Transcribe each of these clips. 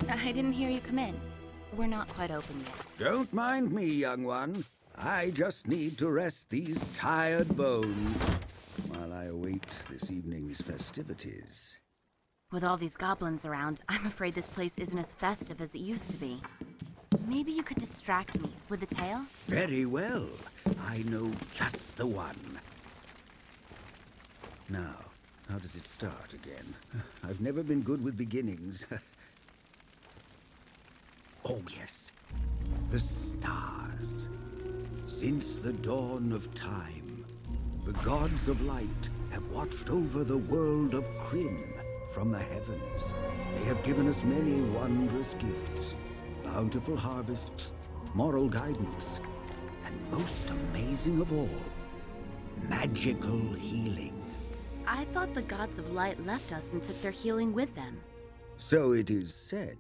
I didn't hear you come in. We're not quite open yet. Don't mind me, young one. I just need to rest these tired bones while I await this evening's festivities. With all these goblins around, I'm afraid this place isn't as festive as it used to be. Maybe you could distract me with a tale? Very well. I know just the one. Now, how does it start again? I've never been good with beginnings. Oh, yes. The stars. Since the dawn of time, the gods of light have watched over the world of Kryn from the heavens. They have given us many wondrous gifts, bountiful harvests, moral guidance, and most amazing of all, magical healing. I thought the gods of light left us and took their healing with them. So it is said.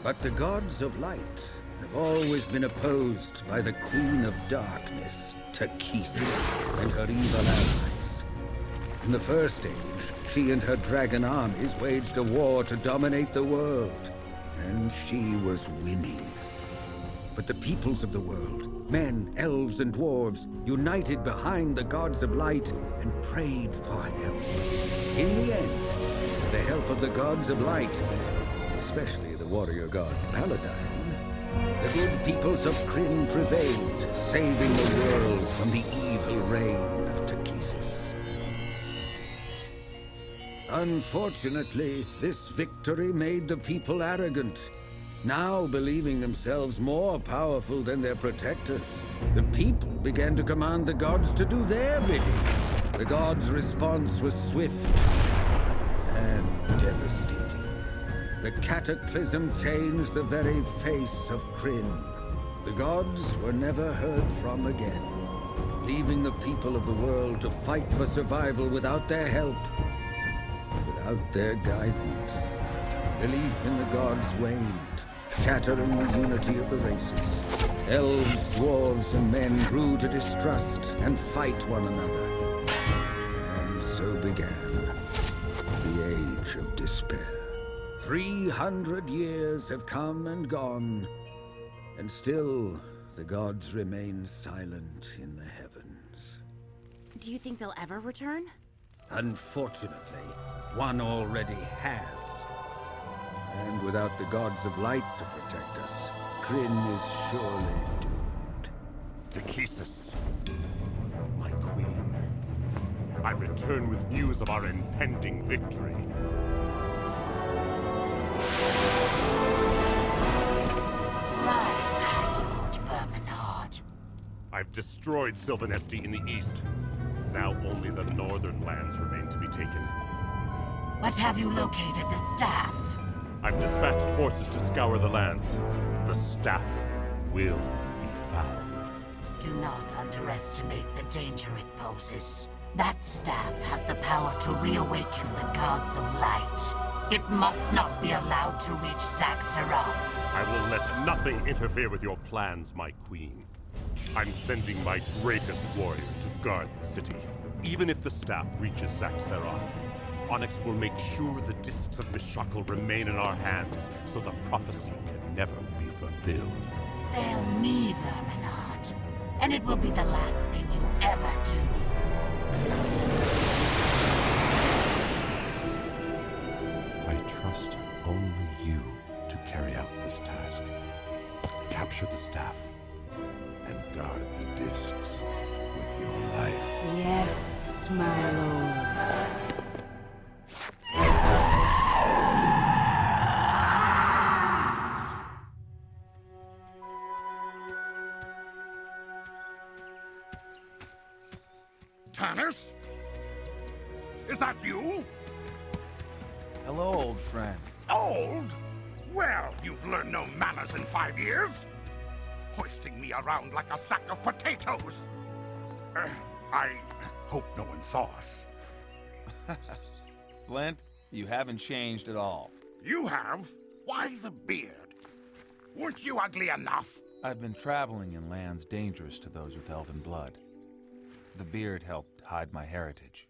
But the gods of light have always been opposed by the Queen of Darkness, Takesis, and her evil allies. In the First Age, she and her dragon armies waged a war to dominate the world, and she was winning. But the peoples of the world, men, elves, and dwarves, united behind the gods of light and prayed for help. In the end, with the help of the gods of light, especially the warrior god Paladin, the good peoples of Kryn prevailed, saving the world from the evil reign of Takesis. Unfortunately, this victory made the people arrogant. Now, believing themselves more powerful than their protectors, the people began to command the gods to do their bidding. The gods' response was swift and devastating. The cataclysm changed the very face of Kryn. The gods were never heard from again, leaving the people of the world to fight for survival without their help, without their guidance. Belief in the gods waned, shattering the unity of the races. Elves, dwarves, and men grew to distrust and fight one another. And so began the Age of Despair. 300 years have come and gone, and still the gods remain silent in the heavens. Do you think they'll ever return? Unfortunately, one already has. And without the gods of light to protect us, Kryn is surely doomed. Takesis, my queen, I return with news of our impending victory. Rise, High Lord Verminard. I've destroyed Sylvanesti in the east. Now only the northern lands remain to be taken. But have you located the staff? I've dispatched forces to scour the lands. The staff will be found. Do not underestimate the danger it poses. That staff has the power to reawaken the gods of light. It must not be allowed to reach Zaxxaroth. I will let nothing interfere with your plans, my queen. I'm sending my greatest warrior to guard the city. Even if the staff reaches Zaxxaroth, Onyx will make sure the discs of Mishakal remain in our hands, so the prophecy can never be fulfilled. Fail me, Verminard, and it will be the last thing you ever do. I trust only you to carry out this task. Capture the staff, and guard the discs with your life. Yes, my lord. Tannis? Is that you? Hello, old friend. Old? Well, you've learned no manners in 5 years. Hoisting me around like a sack of potatoes. I hope no one saw us. Flint, you haven't changed at all. You have? Why the beard? Weren't you ugly enough? I've been traveling in lands dangerous to those with elven blood. The beard helped hide my heritage.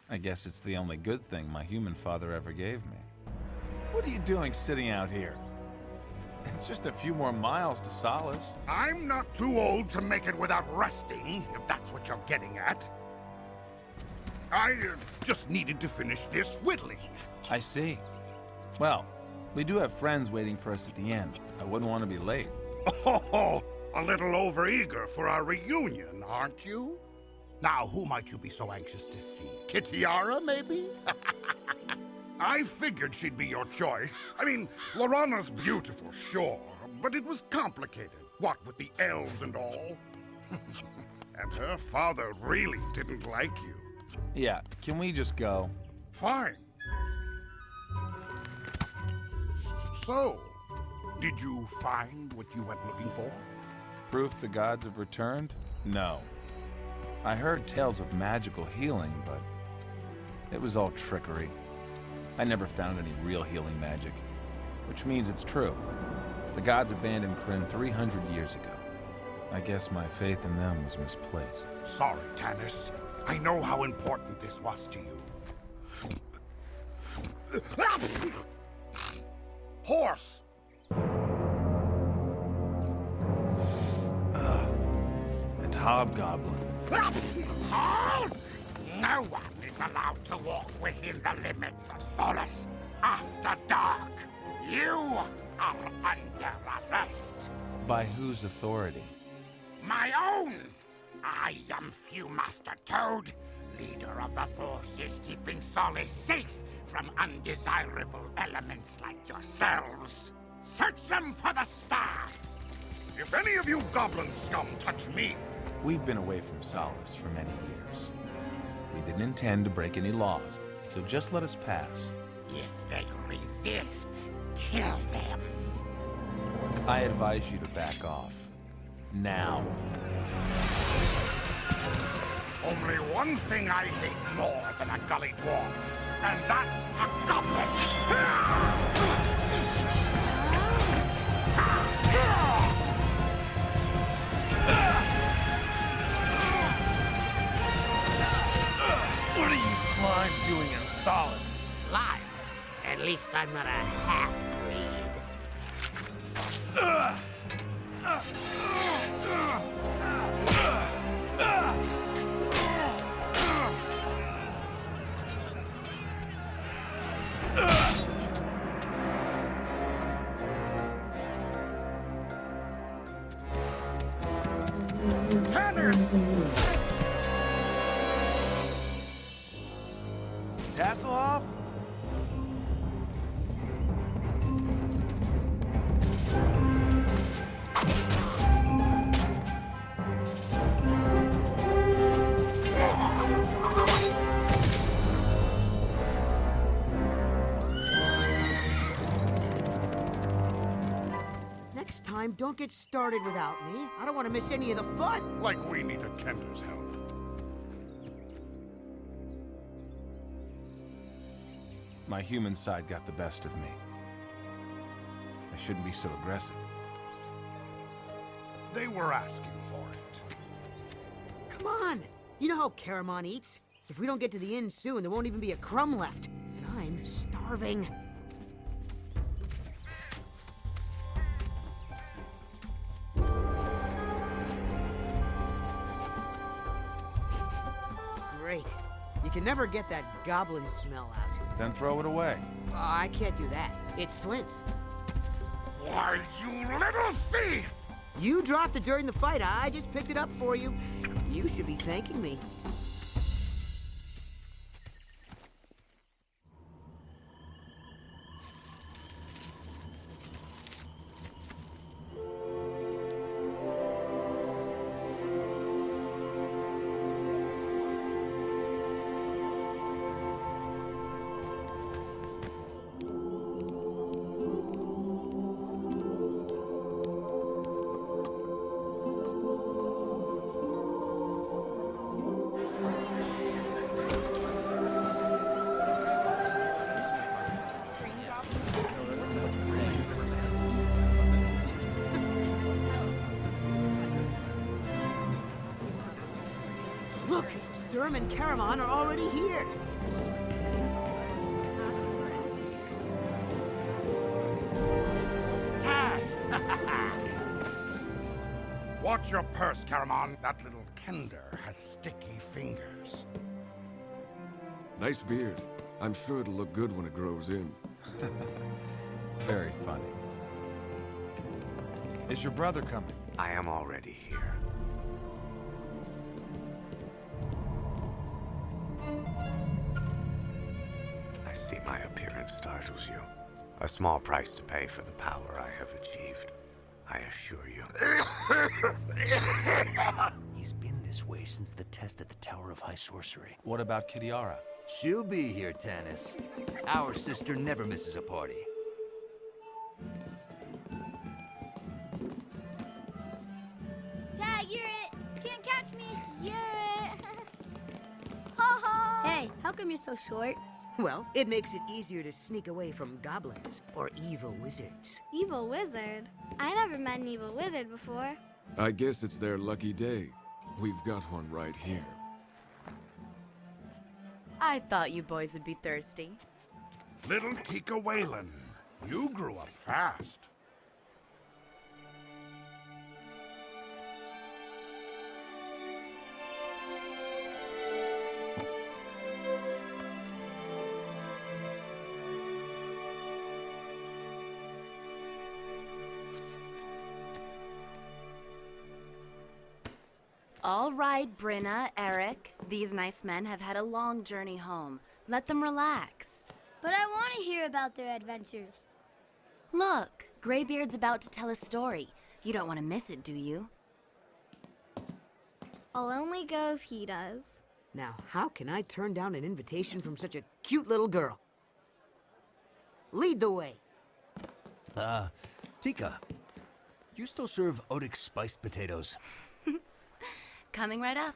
I guess it's the only good thing my human father ever gave me. What are you doing sitting out here? It's just a few more miles to Solace. I'm not too old to make it without resting, if that's what you're getting at. I just needed to finish this whittling. I see. Well, we do have friends waiting for us at the end. I wouldn't want to be late. Oh, a little overeager for our reunion, aren't you? Now, who might you be so anxious to see? Kitiara, maybe? I figured she'd be your choice. I mean, Lorana's beautiful, sure, but it was complicated. What with the elves and all? And her father really didn't like you. Yeah, can we just go? Fine. So, did you find what you went looking for? Proof the gods have returned? No. I heard tales of magical healing, but it was all trickery. I never found any real healing magic, which means it's true. The gods abandoned Krynn 300 years ago. I guess my faith in them was misplaced. Sorry, Tannis. I know how important this was to you. Horse! And Hobgoblin. Halt! No one is allowed to walk within the limits of Solace after dark. You are under arrest. By whose authority? My own! I am Viewmaster Toad, leader of the forces keeping Solace safe from undesirable elements like yourselves. Search them for the staff! If any of you goblin scum touch me... We've been away from Solace for many years. We didn't intend to break any laws, so just let us pass. If they resist, kill them. I advise you to back off. Now. Only one thing I hate more than a gully dwarf, and that's a goblin! What are you slime doing in Solace? Slime? At least I'm not a half-breed. Tasselhoff? Next time, don't get started without me. I don't want to miss any of the fun. Like we need a Kender's help. My human side got the best of me. I shouldn't be so aggressive. They were asking for it. Come on. You know how Caramon eats? If we don't get to the inn soon, there won't even be a crumb left. And I'm starving. Great. You can never get that goblin smell out. Then throw it away. I can't do that. It's Flint's. Why, you little thief! You dropped it during the fight. I just picked it up for you. You should be thanking me. Look, Sturm and Caramon are already here. Watch your purse, Caramon. That little Kender has sticky fingers. Nice beard. I'm sure it'll look good when it grows in. Very funny. Is your brother coming? I am already here. I see my appearance startles you. A small price to pay for the power I have achieved, I assure you. He's been this way since the test at the Tower of High Sorcery. What about Kitiara? She'll be here, Tanis. Our sister never misses a party. Tag, you're it! Can't catch me! You're it! Ha ha! Hey, how come you're so short? Well, it makes it easier to sneak away from goblins or evil wizards. Evil wizard? I never met an evil wizard before. I guess it's their lucky day. We've got one right here. I thought you boys would be thirsty. Little Tika Whalen, you grew up fast. All right, Brenna, Eric. These nice men have had a long journey home. Let them relax. But I want to hear about their adventures. Look, Greybeard's about to tell a story. You don't want to miss it, do you? I'll only go if he does. Now, how can I turn down an invitation from such a cute little girl? Lead the way. Tika, you still serve Odix spiced potatoes? Coming right up.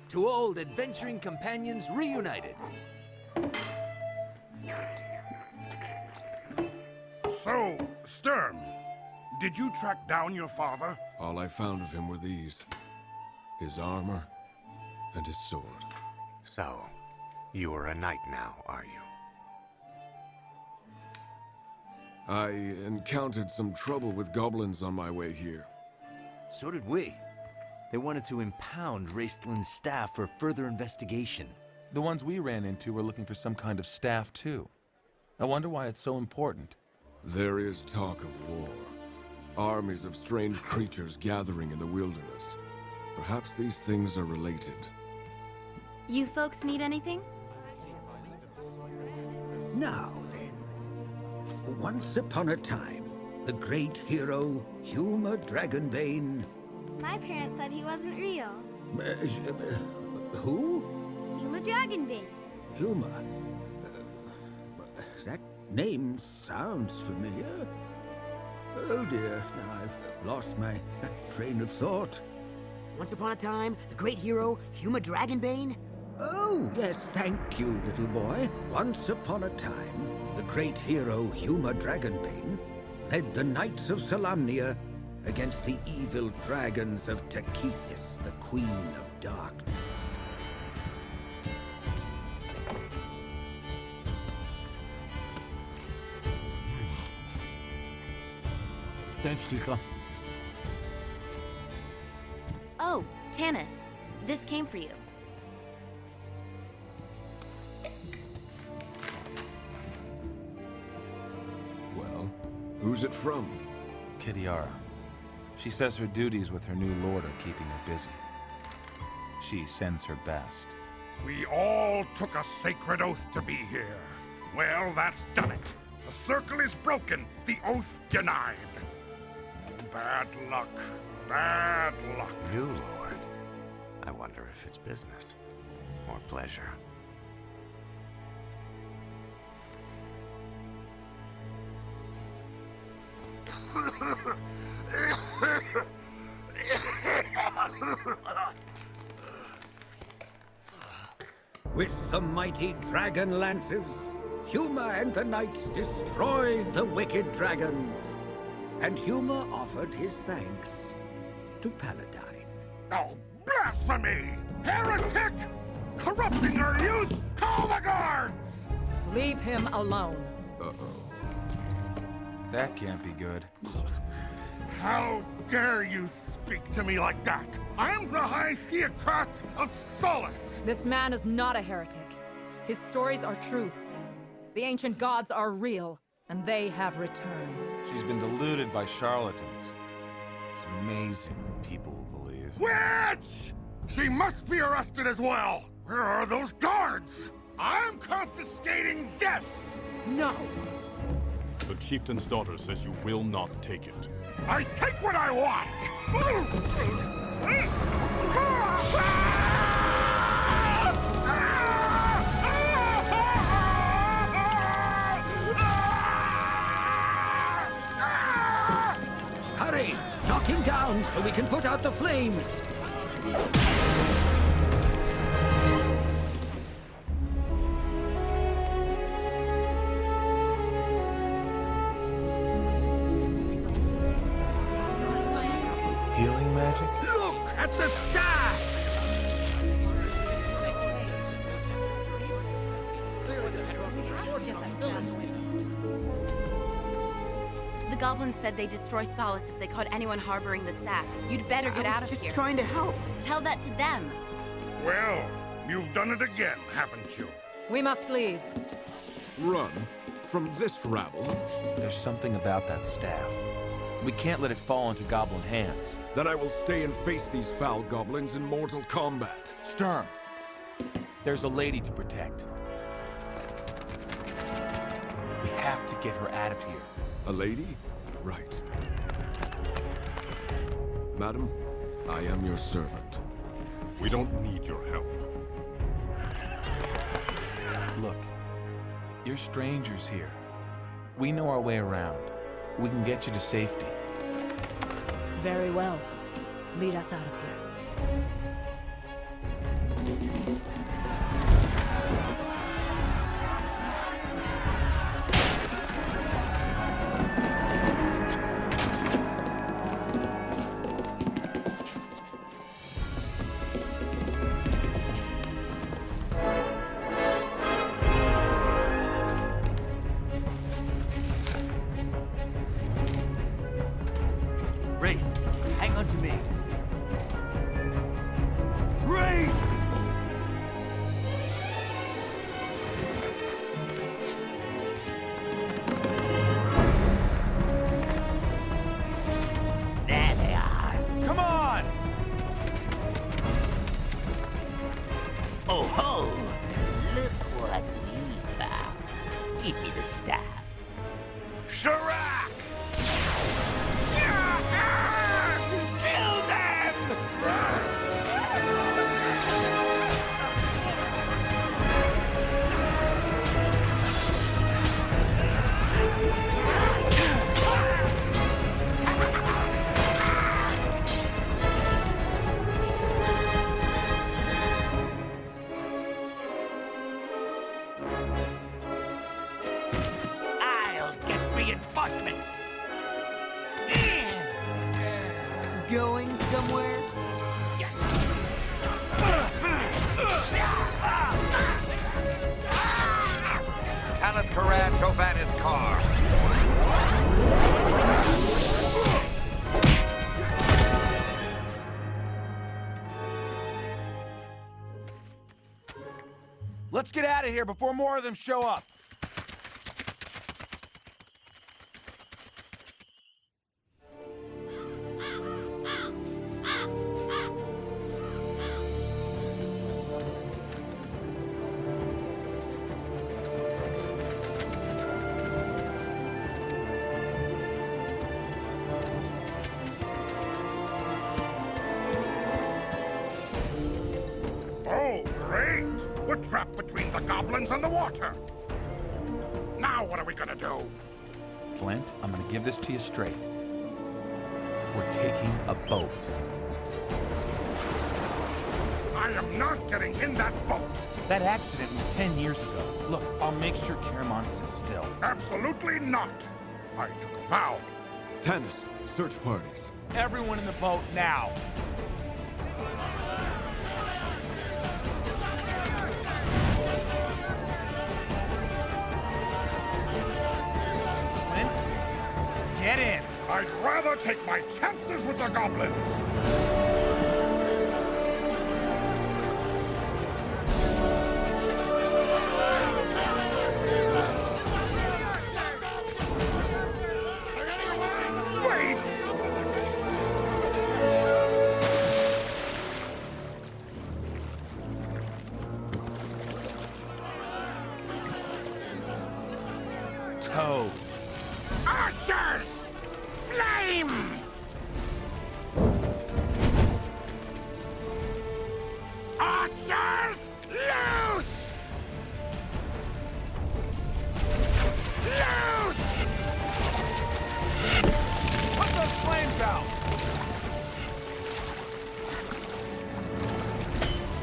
Two old adventuring companions reunited. So, Sturm, did you track down your father? All I found of him were these. His armor and his sword. So, you are a knight now, are you? I encountered some trouble with goblins on my way here. So did we. They wanted to impound Raistlin's staff for further investigation. The ones we ran into were looking for some kind of staff, too. I wonder why it's so important. There is talk of war. Armies of strange creatures gathering in the wilderness. Perhaps these things are related. You folks need anything? Now then. Once upon a time, the great hero, Huma Dragonbane... My parents said he wasn't real. Who? Huma Dragonbane. Huma? That name sounds familiar. Oh dear, now I've lost my train of thought. Once upon a time, the great hero, Huma Dragonbane? Oh, yes, thank you, little boy. Once upon a time, the great hero Huma Dragonbane led the Knights of Solamnia against the evil dragons of Takesis, the Queen of Darkness. Thanks, Tika. Oh, Tanis. This came for you. Well, who's it from? Kitiara. She says her duties with her new lord are keeping her busy. She sends her best. We all took a sacred oath to be here. Well, that's done it. The circle is broken, the oath denied. Bad luck. Bad luck. New lord. I wonder if it's business or pleasure. With the mighty Dragonlances, Huma and the knights destroyed the wicked dragons. And Huma offered his thanks to Paladine. Oh, blasphemy! Heretic! Corrupting our youth! Call the guards! Leave him alone. Uh-oh. That can't be good. How dare you speak to me like that? I'm the High Theocrat of Solace! This man is not a heretic. His stories are true. The ancient gods are real, and they have returned. She's been deluded by charlatans. It's amazing what people will believe. Witch! She must be arrested as well! Where are those guards? I'm confiscating this! No! The chieftain's daughter says you will not take it. I take what I want! Hurry! Knock him down so we can put out the flames! Healing magic? Look at the staff! The goblins said they destroy Solace if they caught anyone harboring the staff. You'd better get out of just here. trying to help. Tell that to them. Well, you've done it again, haven't you? We must leave. Run? From this rabble? There's something about that staff. We can't let it fall into goblin hands. Then I will stay and face these foul goblins in mortal combat. Sturm, there's a lady to protect. We have to get her out of here. A lady? Right. Madam, I am your servant. We don't need your help. Look, you're strangers here. We know our way around. We can get you to safety. Very well. Lead us out of here. Raced, hang on to me. Race! There they are. Come on! Oh ho! Look what we found. Give me the staff. Sharak! Kill them! I'll get reinforcements. Going somewhere? Kenneth Karan drove at his car. Let's get out of here before more of them show up. Oh, great! We're trapped between the goblins and the water. Now what are we gonna do? Flint, I'm gonna give this to you straight. We're taking a boat. I am not getting in that boat. That accident was 10 years ago. Look, I'll make sure Caramon sits still. Absolutely not. I took a vow. Tannis, search parties. Everyone in the boat now. I'd rather take my chances with the goblins! Toe. Archers! Flame! Archers! Loose! Loose! Put those flames out!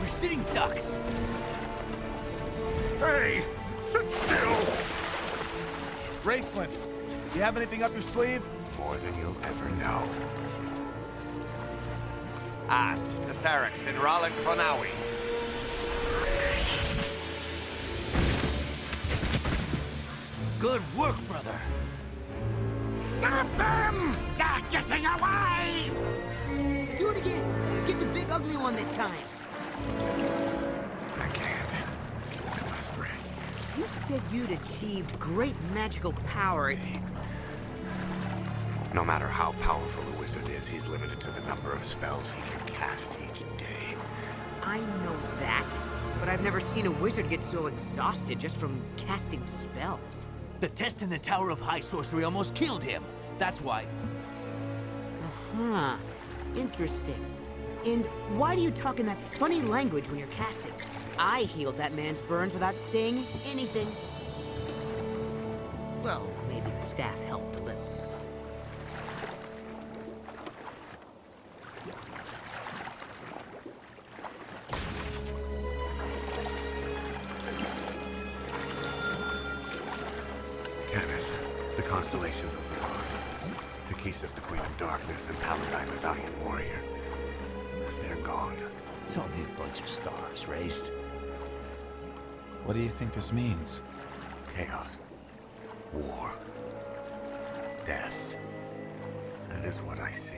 We're sitting ducks. Hey! Sit still! Raceland, you have anything up your sleeve? More than you'll ever know. Ast to Sarix in Rallen Cronawi. Good work, brother. Stop them! They're getting away! Let's do it again. Get the big ugly one this time. I can't. I must rest. You said you'd achieved great magical power. No matter how powerful a wizard is, he's limited to the number of spells he can cast each day. I know that, but I've never seen a wizard get so exhausted just from casting spells. The test in the Tower of High Sorcery almost killed him. That's why. Huh. Interesting. And why do you talk in that funny language when you're casting? I healed that man's burns without saying anything. Well, maybe the staff helped a little. Canis, the constellations of the gods. Takisa's the Queen of Darkness, and Paladine the Valiant Warrior. They're gone. It's only a bunch of stars, Raced. What do you think this means? Chaos. War. Death. That is what I see.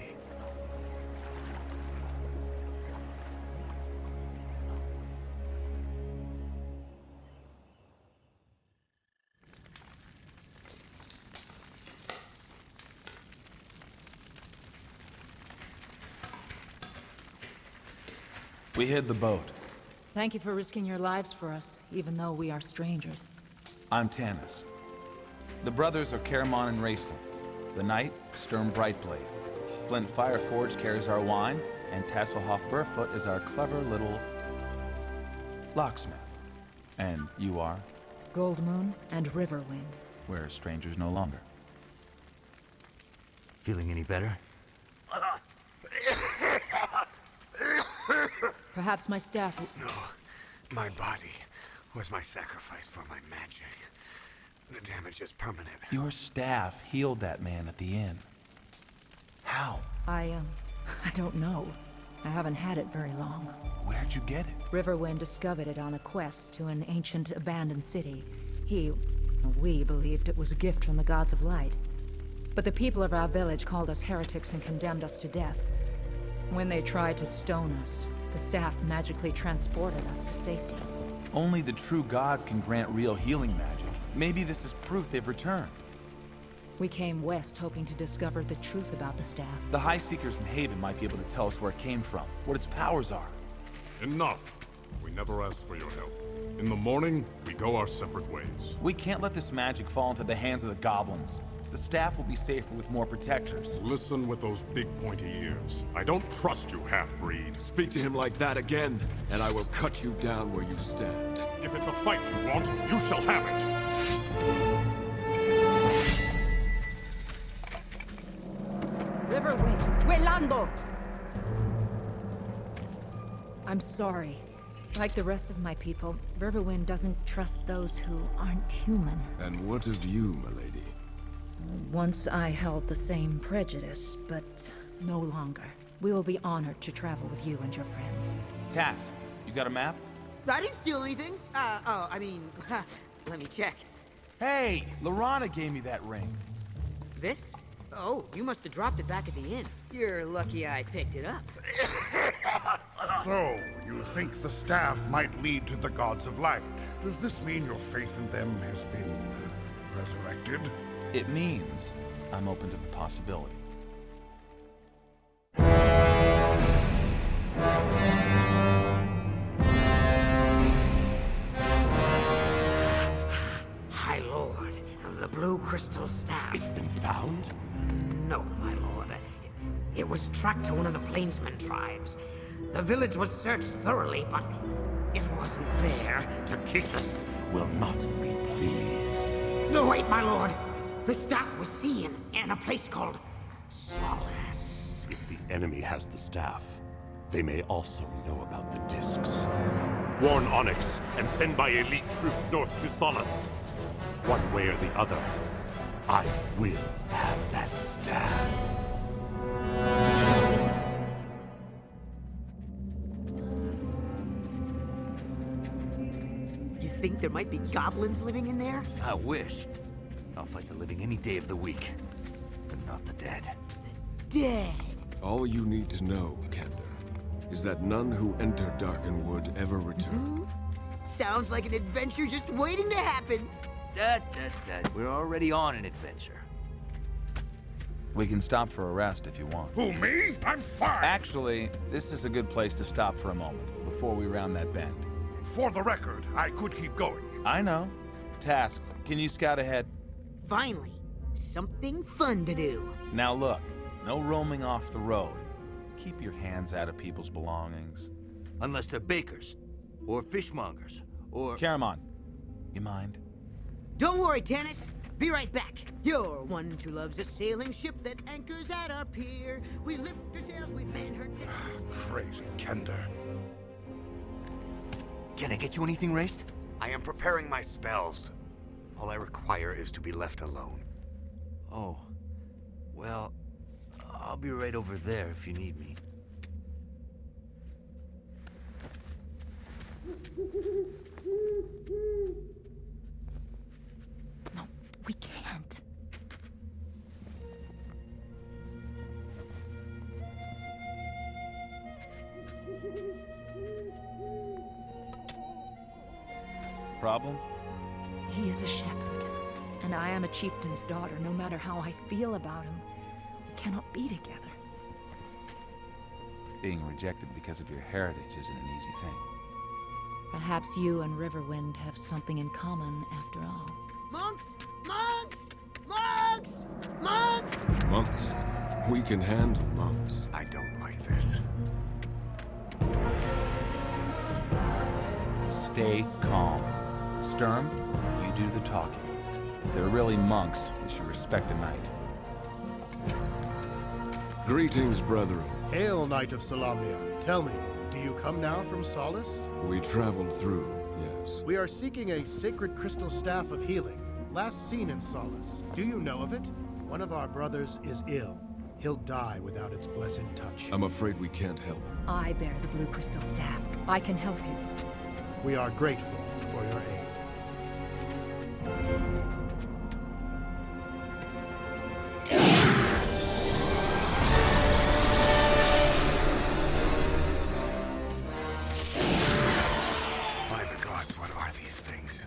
We hid the boat. Thank you for risking your lives for us, even though we are strangers. I'm Tanis. The brothers are Caramon and Raceland. The knight, Sturm Brightblade. Flint Fireforge carries our wine, and Tasselhoff Burfoot is our clever little locksmith. And you are? Gold Moon and Riverwind. We're strangers no longer. Feeling any better? Perhaps my staff... No. My body was my sacrifice for my magic. The damage is permanent. Your staff healed that man at the inn. How? I don't know. I haven't had it very long. Where'd you get it? Riverwind discovered it on a quest to an ancient abandoned city. We believed it was a gift from the gods of light. But the people of our village called us heretics and condemned us to death. When they tried to stone us, the staff magically transported us to safety. Only the true gods can grant real healing magic. Maybe this is proof they've returned. We came west hoping to discover the truth about the staff. The High Seekers in Haven might be able to tell us where it came from, what its powers are. Enough! We never asked for your help. In the morning, we go our separate ways. We can't let this magic fall into the hands of the goblins. The staff will be safer with more protectors. Listen with those big pointy ears. I don't trust you, half-breed. Speak to him like that again, and I will cut you down where you stand. If it's a fight you want, you shall have it! Riverwind, Welando! I'm sorry. Like the rest of my people, Riverwind doesn't trust those who aren't human. And what of you, milady? Once I held the same prejudice, but no longer. We will be honored to travel with you and your friends. Tast, you got a map? I didn't steal anything. Let me check. Hey, Lorana gave me that ring. This? Oh, you must have dropped it back at the inn. You're lucky I picked it up. So, you think the staff might lead to the gods of light? Does this mean your faith in them has been resurrected? It means I'm open to the possibility. High Lord, the blue crystal staff. It's been found? No, my lord. It was tracked to one of the plainsman tribes. The village was searched thoroughly, but it wasn't there. Takhisis will not be pleased. No, wait, my lord. The staff was seen in a place called Solace. If the enemy has the staff, they may also know about the discs. Warn Onyx and send my elite troops north to Solace. One way or the other, I will have that staff. You think there might be goblins living in there? I wish. I'll fight the living any day of the week, but not the dead. Dead. All you need to know, Kender, is that none who enter Darkenwood ever return. Sounds like an adventure just waiting to happen. We're already on an adventure. We can stop for a rest if you want. Who, me? I'm fine. Actually, this is a good place to stop for a moment, before we round that bend. For the record, I could keep going. I know. Task, can you scout ahead? Finally, something fun to do. Now look, no roaming off the road. Keep your hands out of people's belongings. Unless they're bakers, or fishmongers, or... Caramon, you mind? Don't worry, Tannis. Be right back. You're one who loves a sailing ship that anchors at our pier. We lift our sails, we man her decks. Crazy Kender. Can I get you anything, Raced? I am preparing my spells. All I require is to be left alone. Oh. Well, I'll be right over there if you need me. No, we can't. Problem? He is a shepherd, and I am a chieftain's daughter. No matter how I feel about him, we cannot be together. Being rejected because of your heritage isn't an easy thing. Perhaps you and Riverwind have something in common after all. Monks! Monks! Monks! Monks! Monks. We can handle monks. I don't like this. Stay calm. Sturm, you do the talking. If they're really monks, we should respect a knight. Greetings, brethren. Hail, Knight of Solamnia. Tell me, do you come now from Solace? We traveled through, yes. We are seeking a sacred crystal staff of healing, last seen in Solace. Do you know of it? One of our brothers is ill. He'll die without its blessed touch. I'm afraid we can't help. I bear the blue crystal staff. I can help you. We are grateful for your aid. By the gods, what are these things?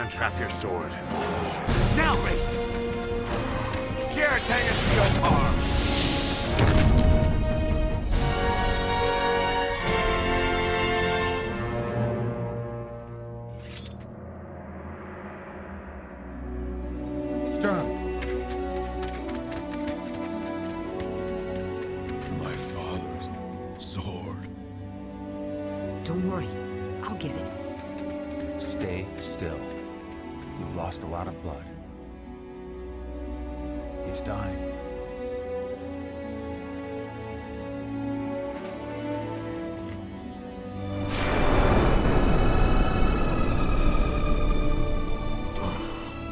untrap your sword. Now, Race! Here, take us to your farm! Stern. My father's sword. Don't worry, I'll get it. Stay still. You've lost a lot of blood. He's dying.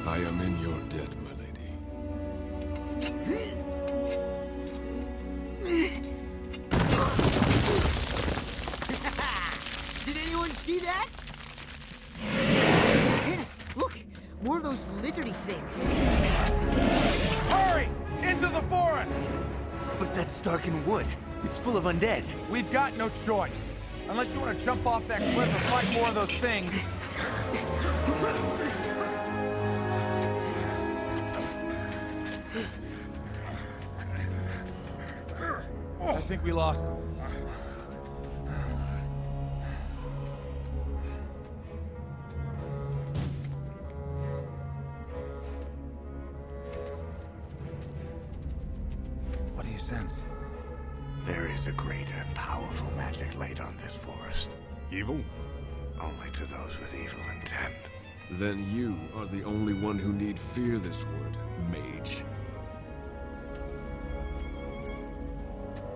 I am in your debt, my lady. Did anyone see that? Dennis, look! More of those lizardy things. Hurry! Into the forest! But that's darkened wood. It's full of undead. We've got no choice. Unless you want to jump off that cliff and fight more of those things. I think we lost them. What do you sense? There is a great and powerful magic laid on this forest. Evil? Only to those with evil intent. Then you are the only one who need fear this word, mage.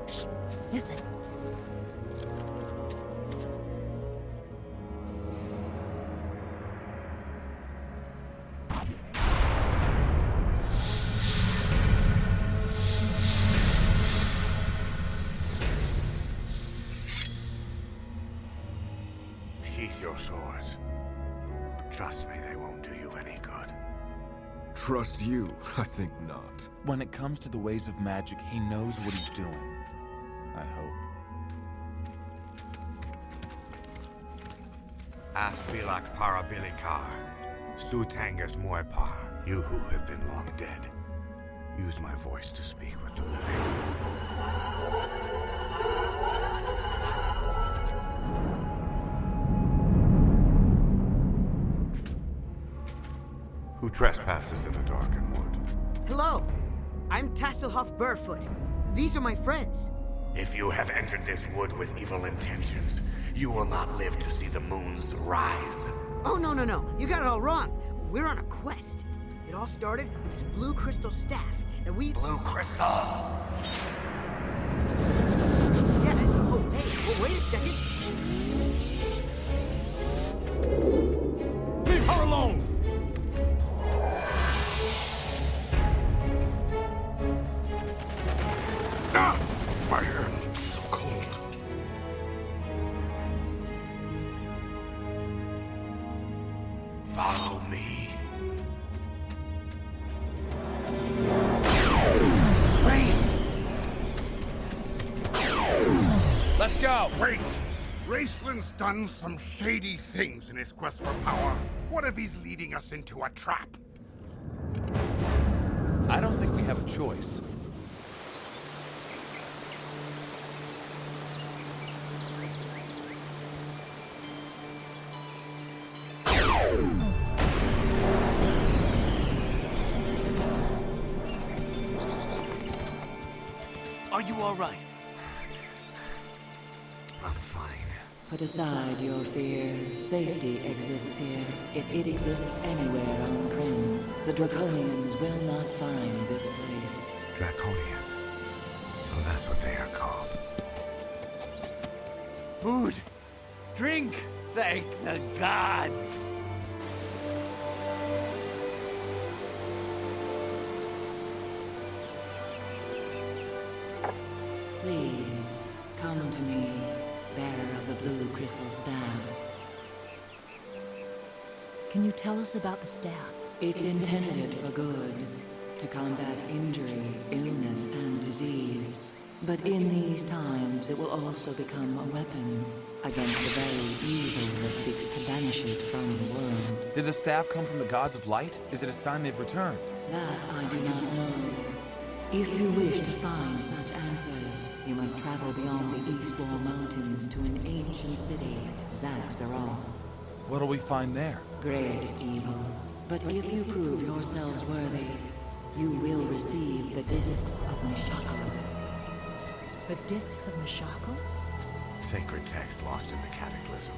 Shh. Listen. Sheath your swords. Trust me, they won't do you any good. Trust you? I think not. When it comes to the ways of magic, he knows what he's doing. I hope. Aspilak parabilikar, Sutangas moipar, you who have been long dead. Use my voice to speak with the living. Who trespasses in the darkened wood? Hello, I'm Tasselhoff Barefoot. These are my friends. If you have entered this wood with evil intentions, you will not live to see the moon's rise. Oh, no, no, no. You got it all wrong. We're on a quest. It all started with this blue crystal staff, and we... Blue crystal! Yeah, oh, hey, well, wait a second. Leave her alone! Ah! My hand is so cold. Follow me. Let's go! Wait! Raceland's done some shady things in his quest for power. What if he's leading us into a trap? I don't think we have a choice. Are you all right? I'm fine. Put aside your fears. Safety exists here. If it exists anywhere on Kryn, the Draconians will not find this place. Draconians. So that's what they are called. Food! Drink! Thank the gods! Please, come to me, bearer of the blue crystal staff. Can you tell us about the staff? It's intended for good, to combat injury, illness, and disease. But in these times, it will also become a weapon. against the very evil that seeks to banish it from the world. Did the staff come from the gods of light? Is it a sign they've returned? That I do not know. If you wish to find such answers, you must travel beyond the East Wall Mountains to an ancient city, Zaxxaroth. What'll we find there? Great evil. But if you prove yourselves worthy, you will receive the discs of Mishako. The discs of Mishako? Sacred texts lost in the Cataclysm.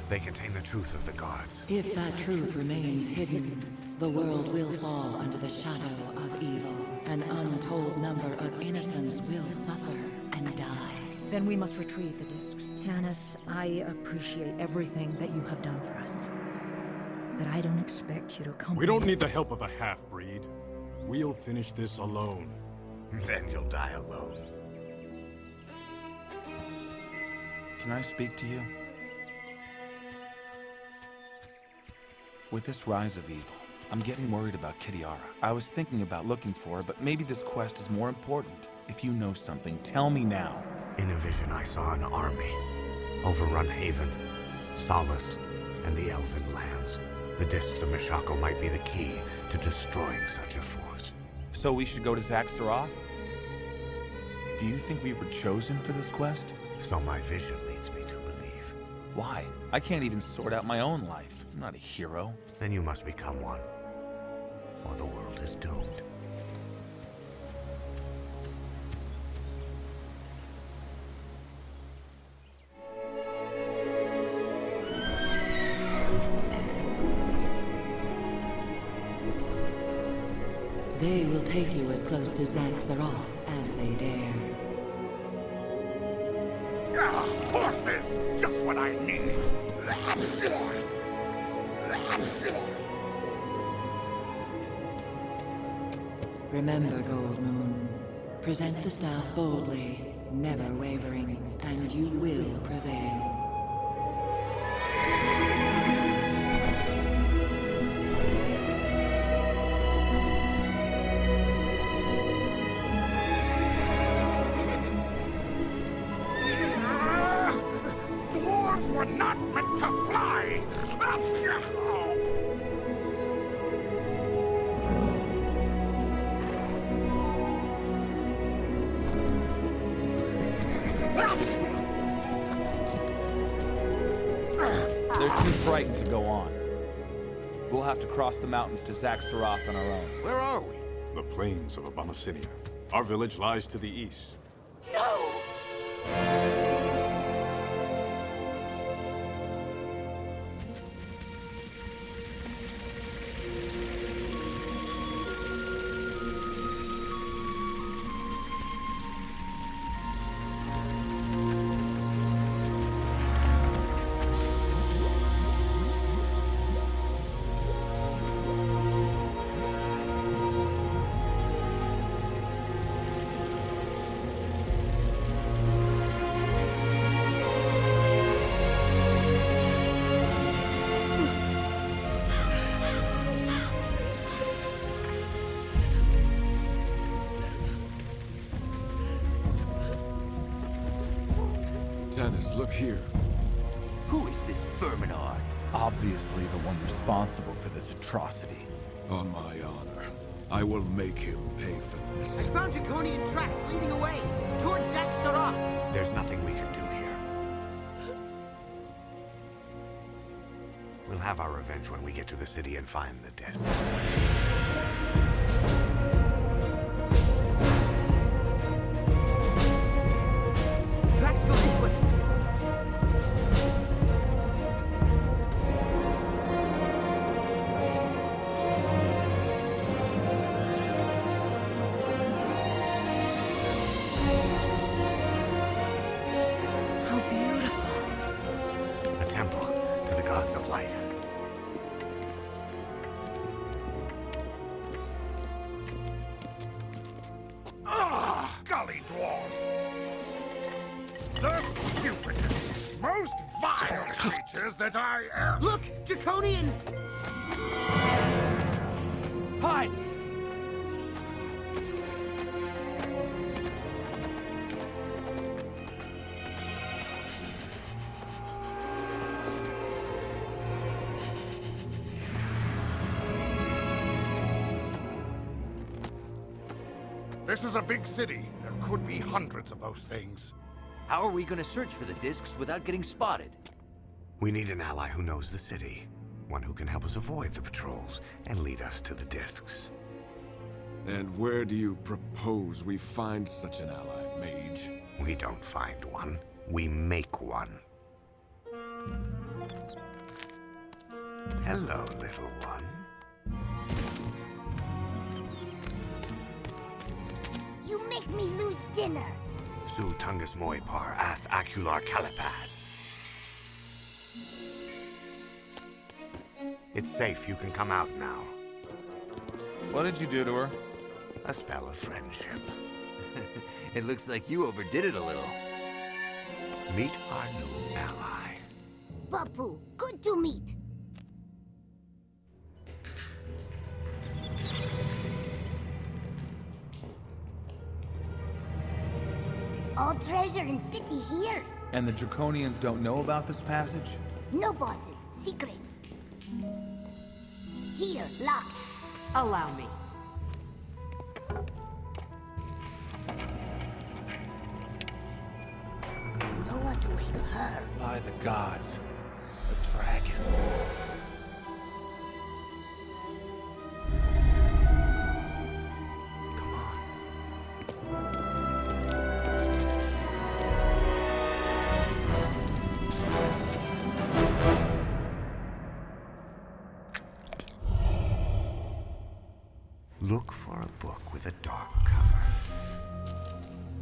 They contain the truth of the gods. If that truth remains hidden, the world will fall under the shadow of evil. An untold number of innocents will suffer and die. Then we must retrieve the discs. Tanis, I appreciate everything that you have done for us. But I don't expect you to come. We don't need the help of a half-breed. We'll finish this alone. Then you'll die alone. Can I speak to you? With this rise of evil, I'm getting worried about Kitiara. I was thinking about looking for her, but maybe this quest is more important. If you know something, tell me now. In a vision, I saw an army. Overrun Haven, Solace, and the Elven lands. The discs of Mishako might be the key to destroying such a force. So we should go to Zaxxaroth? Do you think we were chosen for this quest? So my vision leads me to believe. Why? I can't even sort out my own life. I'm not a hero. Then you must become one, or the world is doomed. They will take you as close to Zaxxaroth as they dare. Ah, horses! Just what I need! Remember, Gold Moon. Present the staff boldly, never wavering, and you will prevail. Dwarves were not meant to fly! They're too frightened to go on. We'll have to cross the mountains to Zaxxaroth on our own. Where are we? The plains of Abomasinia. Our village lies to the east. No! Tanis, look here. Who is this Verminard? Obviously the one responsible for this atrocity. On my honor, I will make him pay for this. I found Draconian tracks leading away towards Zaxxaroth. There's nothing we can do here. We'll have our revenge when we get to the city and find the discs. The tracks go this way. How beautiful. A temple to the gods of light. Ah, gully dwarves! The stupidest, most vile creatures that I ever... Look! Draconians! Hide! This is a big city. There could be hundreds of those things. How are we gonna search for the discs without getting spotted? We need an ally who knows the city. One who can help us avoid the patrols and lead us to the discs. And where do you propose we find such an ally, mage? We don't find one. We make one. Hello, little one. You make me lose dinner. Su Tungus Moipar as Acular Calipad. It's safe. You can come out now. What did you do to her? A spell of friendship. It looks like you overdid it a little. Meet our new ally. Papu, good to meet. All treasure in city here. And the Draconians don't know about this passage? No bosses, secret. Here, locked. Allow me. No one to wake her. By the gods. A dragon. Look for a book with a dark cover,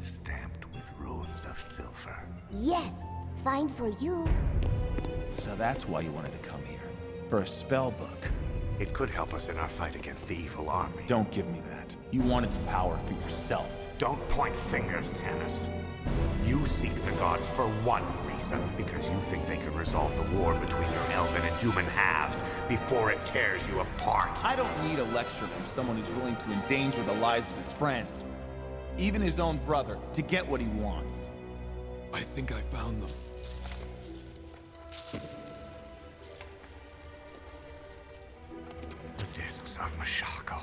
stamped with runes of silver. Yes, fine for you. So that's why you wanted to come here. For a spell book. It could help us in our fight against the evil army. Don't give me that. You want its power for yourself. Don't point fingers, Tannis. You seek the gods for one reason, because you think they can resolve the war between your elven and human halves before it tears you apart. I don't need a lecture from someone who's willing to endanger the lives of his friends, even his own brother, to get what he wants. I think I found them. The discs of Mashako.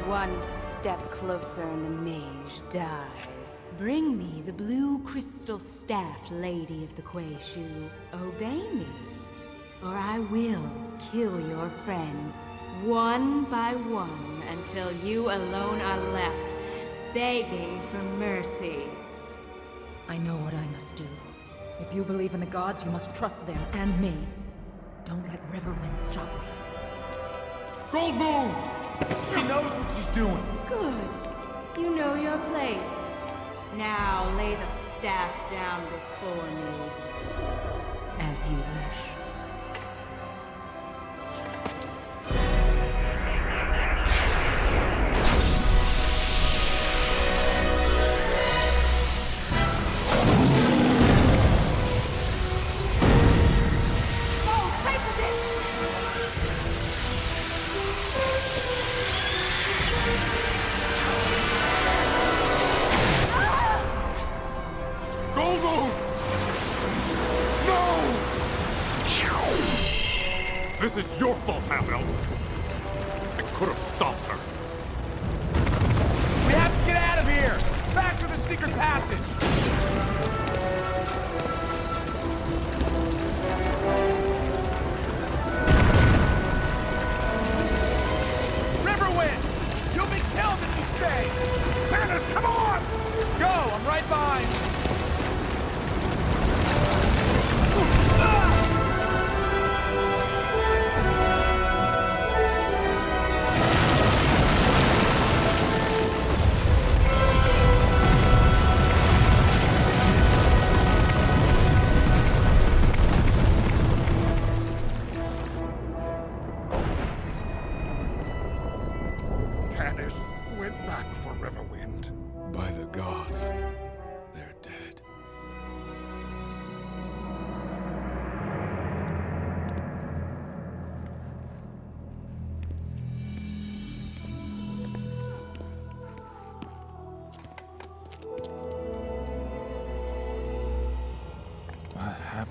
One step closer and the mage dies. Bring me the blue crystal staff, Lady of the Quayshu. Obey me, or I will kill your friends, one by one, until you alone are left, begging for mercy. I know what I must do. If you believe in the gods, you must trust them and me. Don't let Riverwind stop me. Gold Moon! She knows what she's doing. Good. You know your place. Now lay the staff down before me. As you wish. This is your fault, half-elf. I could have stopped her. We have to get out of here! Back to the secret passage! Riverwind! You'll be killed if you stay! Tannis, come on! Go! I'm right behind you!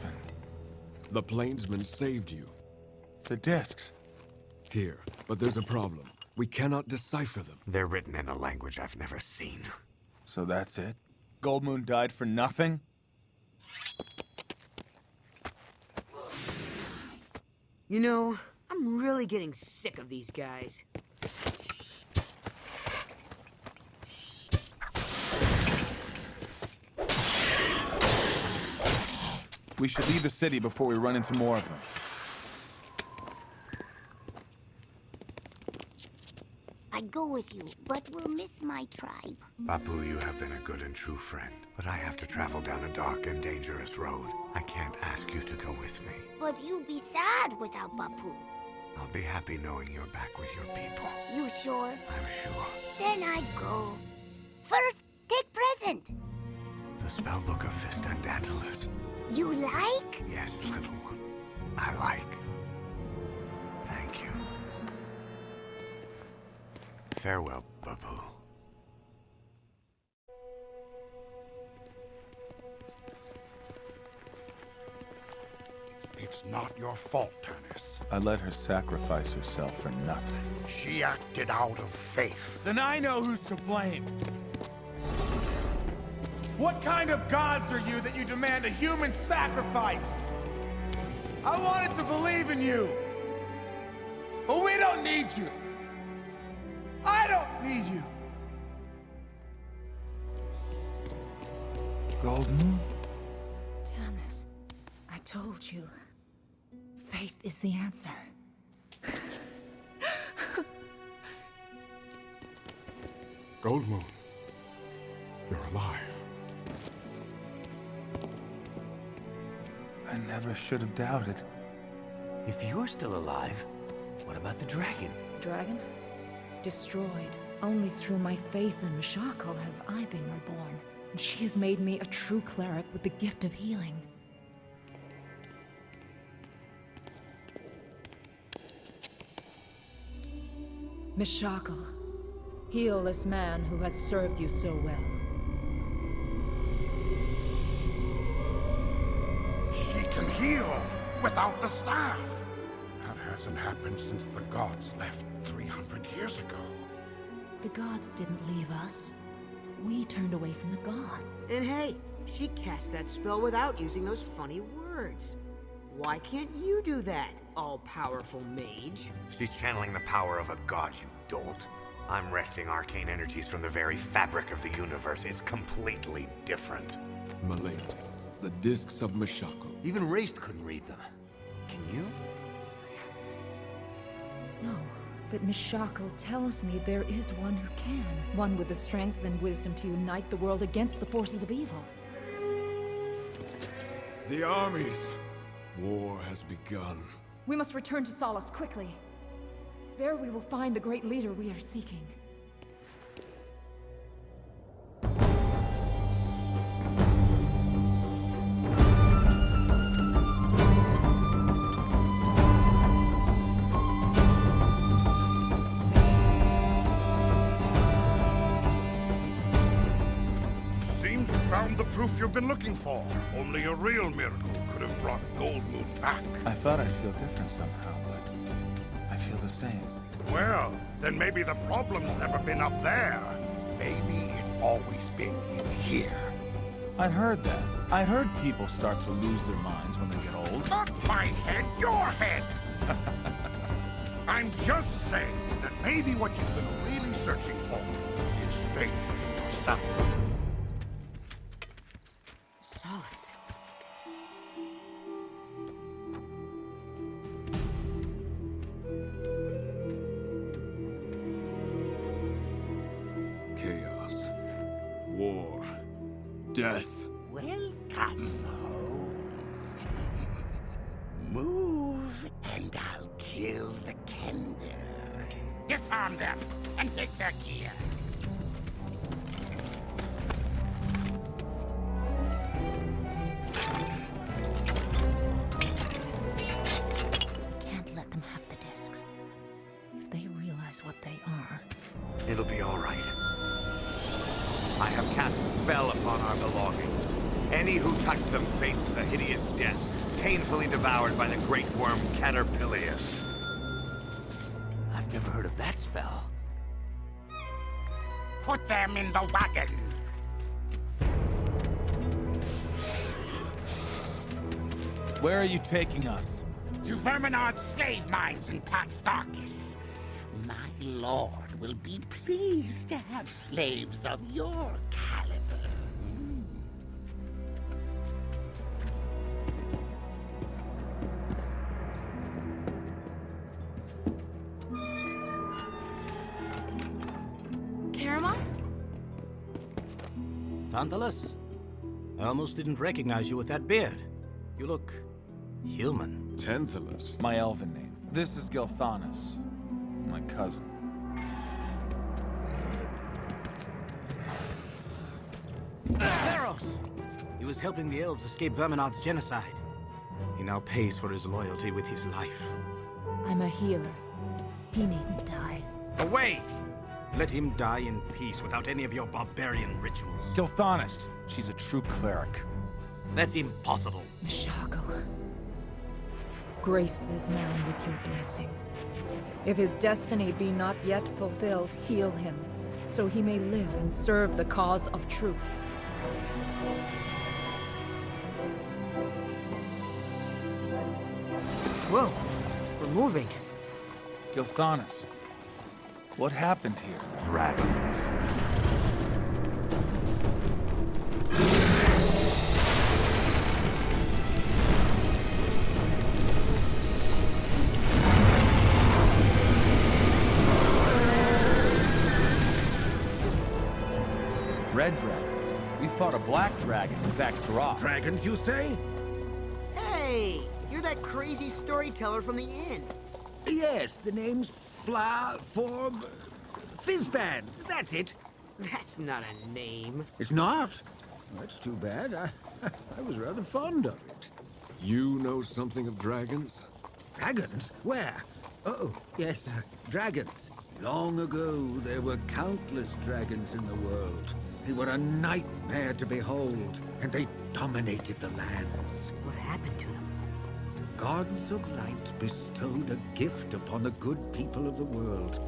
happened? The plainsman saved you. The discs. Here, but there's a problem. We cannot decipher them. They're written in a language I've never seen. So that's it? Goldmoon died for nothing? You know, I'm really getting sick of these guys. We should leave the city before we run into more of them. I'd go with you, but we'll miss my tribe. Bapu, you have been a good and true friend, but I have to travel down a dark and dangerous road. I can't ask you to go with me. But you'll be sad without Bapu. I'll be happy knowing you're back with your people. You sure? I'm sure. Then I'd go. First, take present. The spellbook of Fist and Dantalus. You like? Yes, little one. I like. Thank you. Farewell, Babu. It's not your fault, Tanis. I let her sacrifice herself for nothing. She acted out of faith. Then I know who's to blame. What kind of gods are you that you demand a human sacrifice? I wanted to believe in you. But we don't need you. I don't need you. Goldmoon? Tanis, I told you. Faith is the answer. Goldmoon, you're alive. I never should have doubted. If you're still alive, what about the dragon? Dragon? Destroyed. Only through my faith in Mishakal have I been reborn. And she has made me a true cleric with the gift of healing. Mishakal, heal this man who has served you so well. She can heal without the staff. That hasn't happened since the gods left 300 years ago. The gods didn't leave us. We turned away from the gods. And hey, she cast that spell without using those funny words. Why can't you do that, all-powerful mage? She's channeling the power of a god, you dolt. I'm wresting arcane energies from the very fabric of the universe. It's completely different. Malay, the discs of Mishakal. Even Raced couldn't read them. Can you? No, but Mishakal tells me there is one who can. One with the strength and wisdom to unite the world against the forces of evil. The armies. War has begun. We must return to Solace quickly. There we will find the great leader we are seeking. Seems you found the proof you've been looking for. Only a real miracle could have brought Goldmoon back. I thought I'd feel different somehow, but I feel the same. Well, then maybe the problem's never been up there. Maybe it's always been in here. I'd heard that. I'd heard people start to lose their minds when they get old. Not my head, your head! I'm just saying that maybe what you've been really searching for is faith in yourself. Solace. Chaos. War. Death. Welcome home. Move, and I'll kill the Kender. Disarm them, and take their gear. Can't let them have the discs. If they realize what they are. It'll be all right. I have cast a spell upon our belongings. Any who touch them faces a hideous death, painfully devoured by the great worm Caterpillius. I've never heard of that spell. Put them in the wagons. Where are you taking us? To Verminard's slave mines in Pax Darkis. My lord will be pleased to have slaves of your caliber. Caramon? Tantalus? I almost didn't recognize you with that beard. You look human. Tantalus? My elven name. This is Gilthanas, my cousin. Theros! He was helping the elves escape Verminard's genocide. He now pays for his loyalty with his life. I'm a healer. He needn't die. Away! Let him die in peace without any of your barbarian rituals. Gilthanas! She's a true cleric. That's impossible. Mishako. Grace this man with your blessing. If his destiny be not yet fulfilled, heal him, so he may live and serve the cause of truth. Whoa, we're moving. Gilthanas, what happened here? Dragons. Red dragons. We fought a black dragon in Zaxxaroth. Dragons, you say? Hey, you're that crazy storyteller from the inn. Yes, the name's Fizzband. That's it. That's not a name. It's not? That's too bad. I was rather fond of it. You know something of dragons? Dragons? Where? Oh, yes, dragons. Long ago, there were countless dragons in the world. They were a nightmare to behold, and they dominated the lands. What happened to them? The gods of light bestowed a gift upon the good people of the world.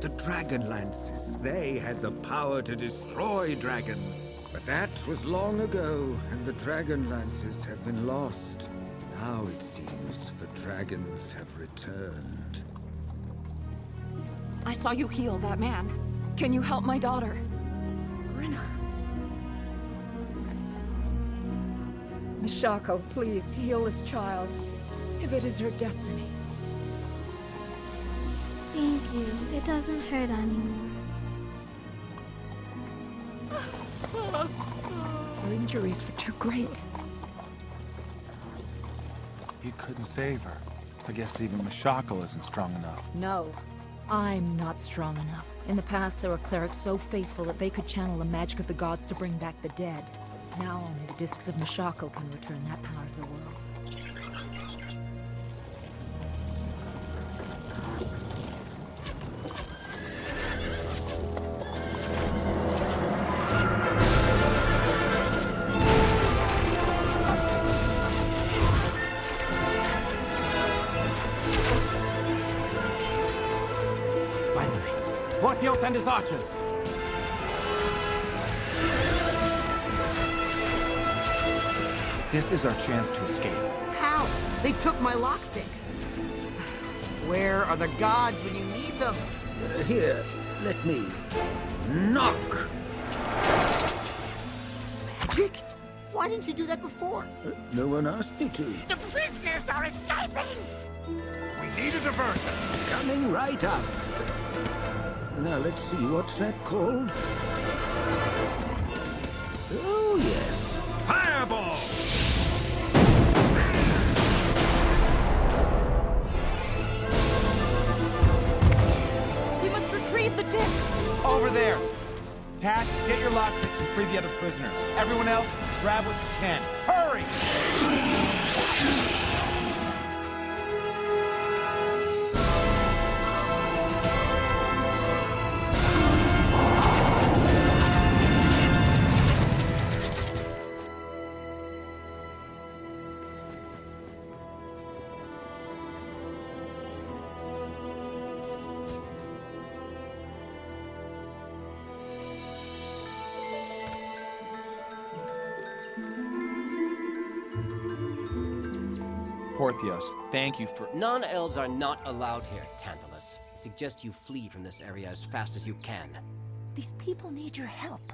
The Dragonlances. They had the power to destroy dragons. But that was long ago, and the Dragonlances have been lost. Now it seems the dragons have returned. I saw you heal that man. Can you help my daughter? Brenna. Mishako, please heal this child, if it is her destiny. Thank you. It doesn't hurt anymore. Her injuries were too great. You couldn't save her. I guess even Mishako isn't strong enough. No, I'm not strong enough. In the past, there were clerics so faithful that they could channel the magic of the gods to bring back the dead. Now only the discs of Mishako can return that power to the world. Portheos and his archers! This is our chance to escape. How? They took my lockpicks. Where are the gods when you need them? Here, let me knock. Magic? Why didn't you do that before? No one asked me to. The prisoners are escaping! We need a diversion. Coming right up. Now, let's see, what's that called? Oh, yes. Fireball! We must retrieve the discs! Over there! Tash, get your lockpicks and free the other prisoners. Everyone else, grab what you can. Hurry! Porthios, thank you for... Non-elves are not allowed here, Tantalus. I suggest you flee from this area as fast as you can. These people need your help.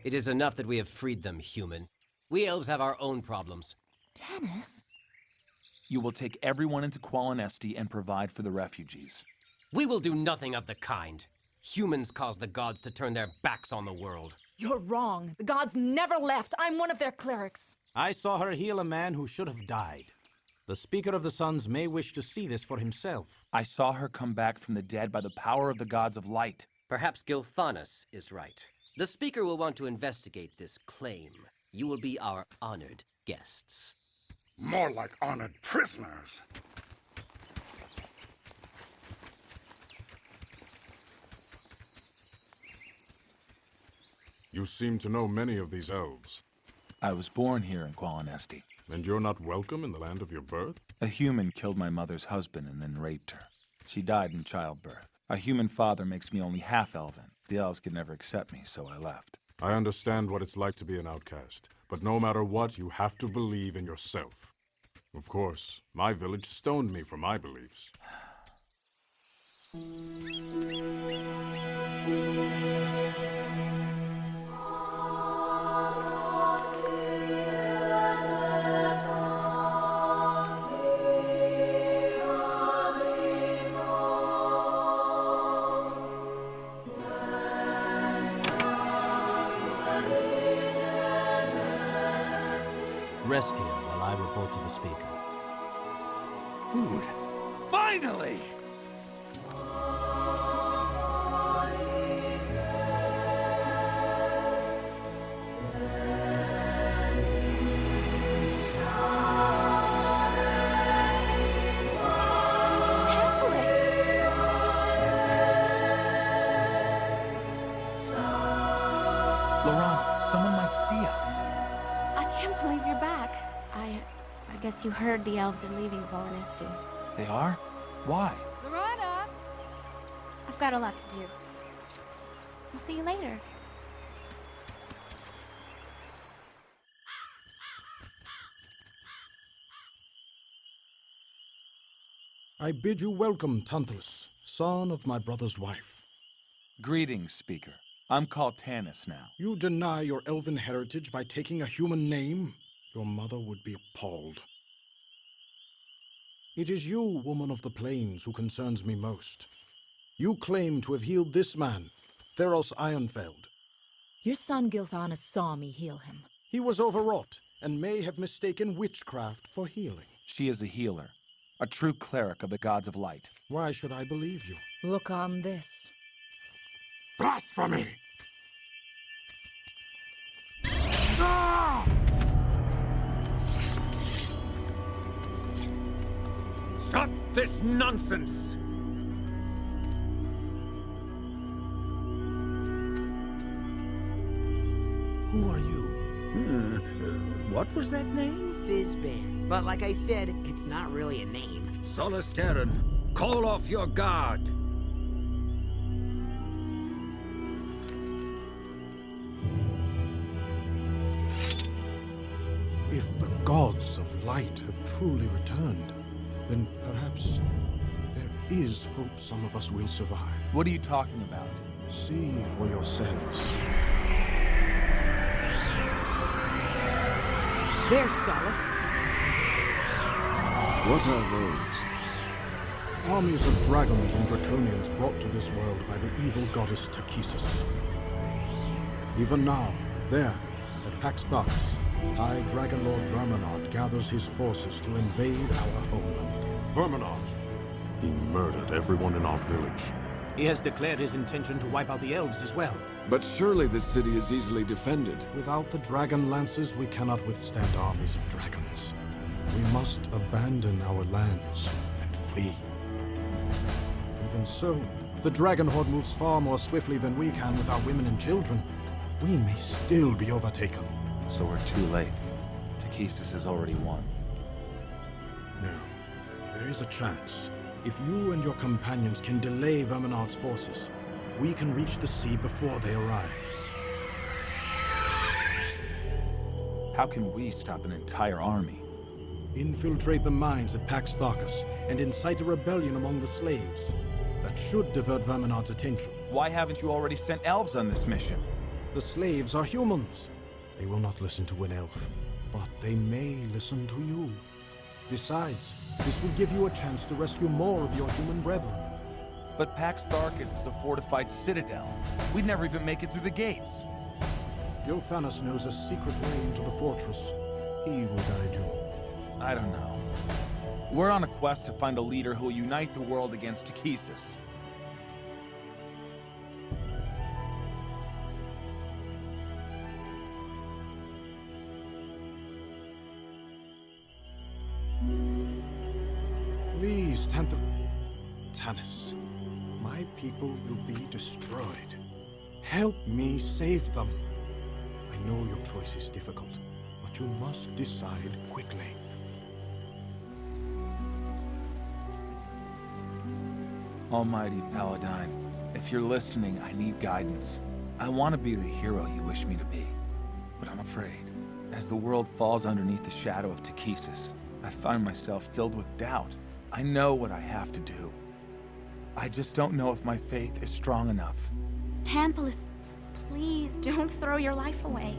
It is enough that we have freed them, human. We elves have our own problems. Tannis? You will take everyone into Qualinesti and provide for the refugees. We will do nothing of the kind. Humans caused the gods to turn their backs on the world. You're wrong. The gods never left. I'm one of their clerics. I saw her heal a man who should have died. The Speaker of the Suns may wish to see this for himself. I saw her come back from the dead by the power of the gods of light. Perhaps Gilthanas is right. The Speaker will want to investigate this claim. You will be our honored guests. More like honored prisoners. You seem to know many of these elves. I was born here in Qualinesti. And you're not welcome in the land of your birth? A human killed my mother's husband and then raped her. She died in childbirth. A human father makes me only half-elven. The elves could never accept me, so I left. I understand what it's like to be an outcast, but no matter what, you have to believe in yourself. Of course, my village stoned me for my beliefs. Rest here while I report to the Speaker. Food! Finally! Someone might see us. I can't believe you're back. I guess you heard the elves are leaving Qualinesti. They are? Why? Lorana! I've got a lot to do. I'll see you later. I bid you welcome, Tantalus, son of my brother's wife. Greetings, Speaker. I'm called Tannis now. You deny your elven heritage by taking a human name? Your mother would be appalled. It is you, woman of the plains, who concerns me most. You claim to have healed this man, Theros Ironfeld. Your son Gilthanas saw me heal him. He was overwrought and may have mistaken witchcraft for healing. She is a healer, a true cleric of the gods of light. Why should I believe you? Look on this. Blasphemy! Stop this nonsense! Who are you? What was that name? Fizzban. But like I said, it's not really a name. Solus Terran, call off your guard! If the gods of light have truly returned, then perhaps there is hope some of us will survive. What are you talking about? See for yourselves. There's Solus. What are those? Armies of dragons and draconians brought to this world by the evil goddess Takisis. Even now, there, at Pax Tharkus, High Dragon Lord Verminard gathers his forces to invade our homeland. Verminard? He murdered everyone in our village. He has declared his intention to wipe out the elves as well. But surely this city is easily defended. Without the Dragonlances, we cannot withstand armies of dragons. We must abandon our lands and flee. Even so, the Dragon Horde moves far more swiftly than we can with our women and children. We may still be overtaken. So we're too late. Takistis has already won. No. There is a chance. If you and your companions can delay Verminard's forces, we can reach the sea before they arrive. How can we stop an entire army? Infiltrate the mines at Pax Tharkus and incite a rebellion among the slaves. That should divert Verminard's attention. Why haven't you already sent elves on this mission? The slaves are humans. They will not listen to an elf, but they may listen to you. Besides, this will give you a chance to rescue more of your human brethren. But Pax Tharkus is a fortified citadel. We'd never even make it through the gates. Gilthanas knows a secret way into the fortress. He will guide you. I don't know. We're on a quest to find a leader who will unite the world against Takhisis. Please, Tanis. My people will be destroyed. Help me save them. I know your choice is difficult, but you must decide quickly. Almighty Paladine, if you're listening, I need guidance. I want to be the hero you wish me to be, but I'm afraid. As the world falls underneath the shadow of Takhisis, I find myself filled with doubt. I know what I have to do. I just don't know if my faith is strong enough. Tantalus, please don't throw your life away.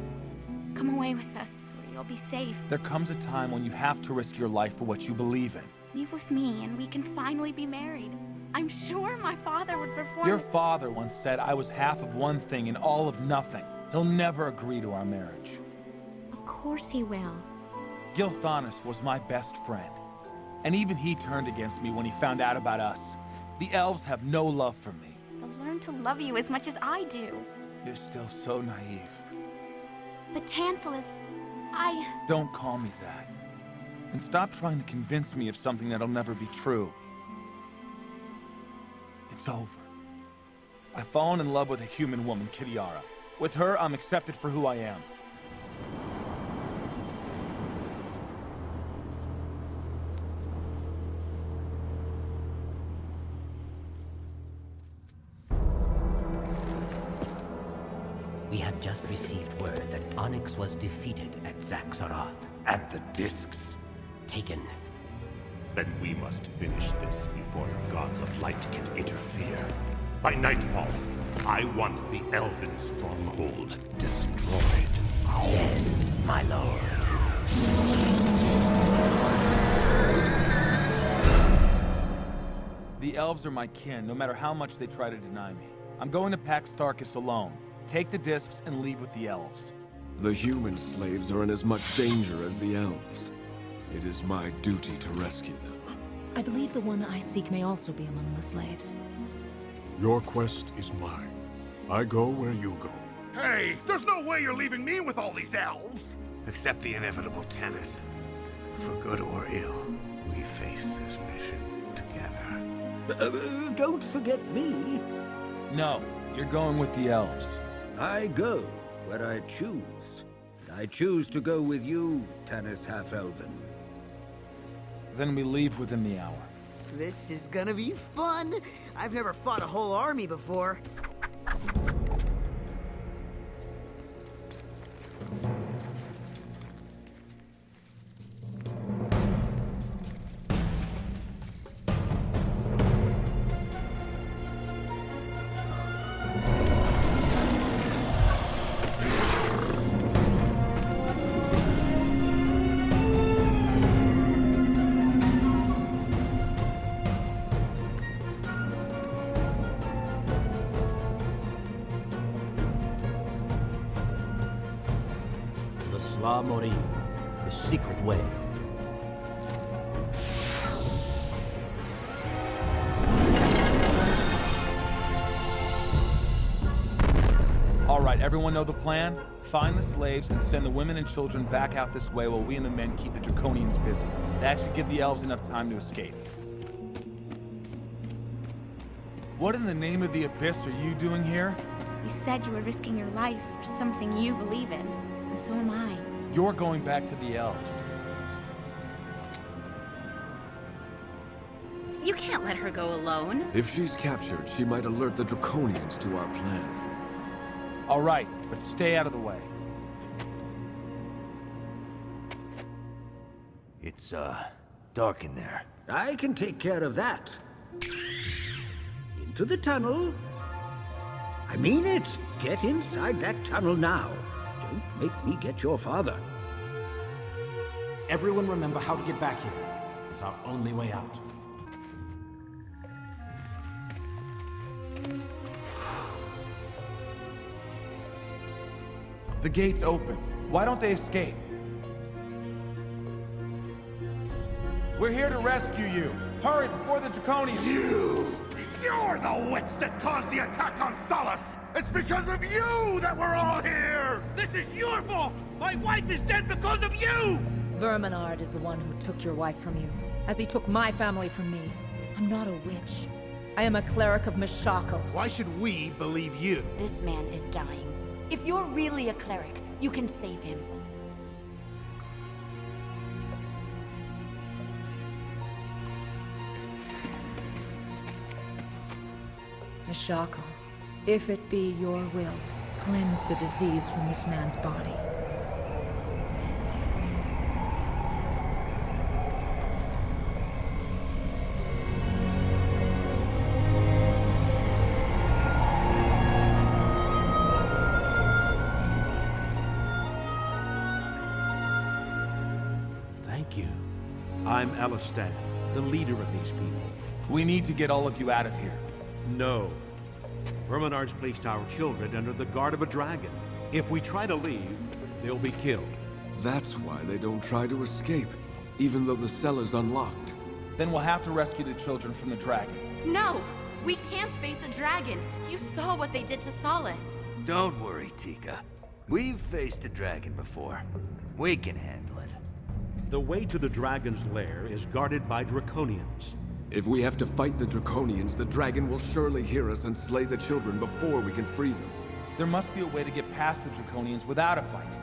Come away with us, where you'll be safe. There comes a time when you have to risk your life for what you believe in. Leave with me, and we can finally be married. I'm sure my father would perform— Your father once said I was half of one thing and all of nothing. He'll never agree to our marriage. Of course he will. Gilthanas was my best friend. And even he turned against me when he found out about us. The elves have no love for me. They'll learn to love you as much as I do. You're still so naive. But Tantalus, Don't call me that. And stop trying to convince me of something that'll never be true. It's over. I've fallen in love with a human woman, Kitiara. With her, I'm accepted for who I am. We have just received word that Onyx was defeated at Zaxaroth. And the discs taken. Then we must finish this before the gods of light can interfere. By nightfall, I want the Elven stronghold destroyed. Yes, my lord. The elves are my kin, no matter how much they try to deny me. I'm going to Pax Tharkus alone. Take the discs and leave with the elves. The human slaves are in as much danger as the elves. It is my duty to rescue them. I believe the one I seek may also be among the slaves. Your quest is mine. I go where you go. Hey, there's no way you're leaving me with all these elves! Accept the inevitable, Tanis. For good or ill, we face this mission together. Don't forget me. No, you're going with the elves. I go where I choose. And I choose to go with you, Tanis Half-Elven. Then we leave within the hour. This is gonna be fun! I've never fought a whole army before. La Mori, the secret way. All right, everyone know the plan? Find the slaves and send the women and children back out this way while we and the men keep the Draconians busy. That should give the elves enough time to escape. What in the name of the Abyss are you doing here? You said you were risking your life for something you believe in, and so am I. You're going back to the elves. You can't let her go alone. If she's captured, she might alert the Draconians to our plan. All right, but stay out of the way. It's, dark in there. I can take care of that. Into the tunnel. I mean it. Get inside that tunnel now. Don't make me get your father. Everyone remember how to get back here. It's our only way out. The gate's open. Why don't they escape? We're here to rescue you. Hurry before the Draconians. You're the witch that caused the attack on Solace! It's because of you that we're all here! This is your fault! My wife is dead because of you! Verminard is the one who took your wife from you, as he took my family from me. I'm not a witch. I am a cleric of Meshakal. Why should we believe you? This man is dying. If you're really a cleric, you can save him. Meshakal, if it be your will, cleanse the disease from this man's body. Thank you. I'm Alistan, the leader of these people. We need to get all of you out of here. No. Verminard's placed our children under the guard of a dragon. If we try to leave, they'll be killed. That's why they don't try to escape, even though the cell is unlocked. Then we'll have to rescue the children from the dragon. No! We can't face a dragon! You saw what they did to Solace. Don't worry, Tika. We've faced a dragon before. We can handle it. The way to the dragon's lair is guarded by Draconians. If we have to fight the Draconians, the dragon will surely hear us and slay the children before we can free them. There must be a way to get past the Draconians without a fight.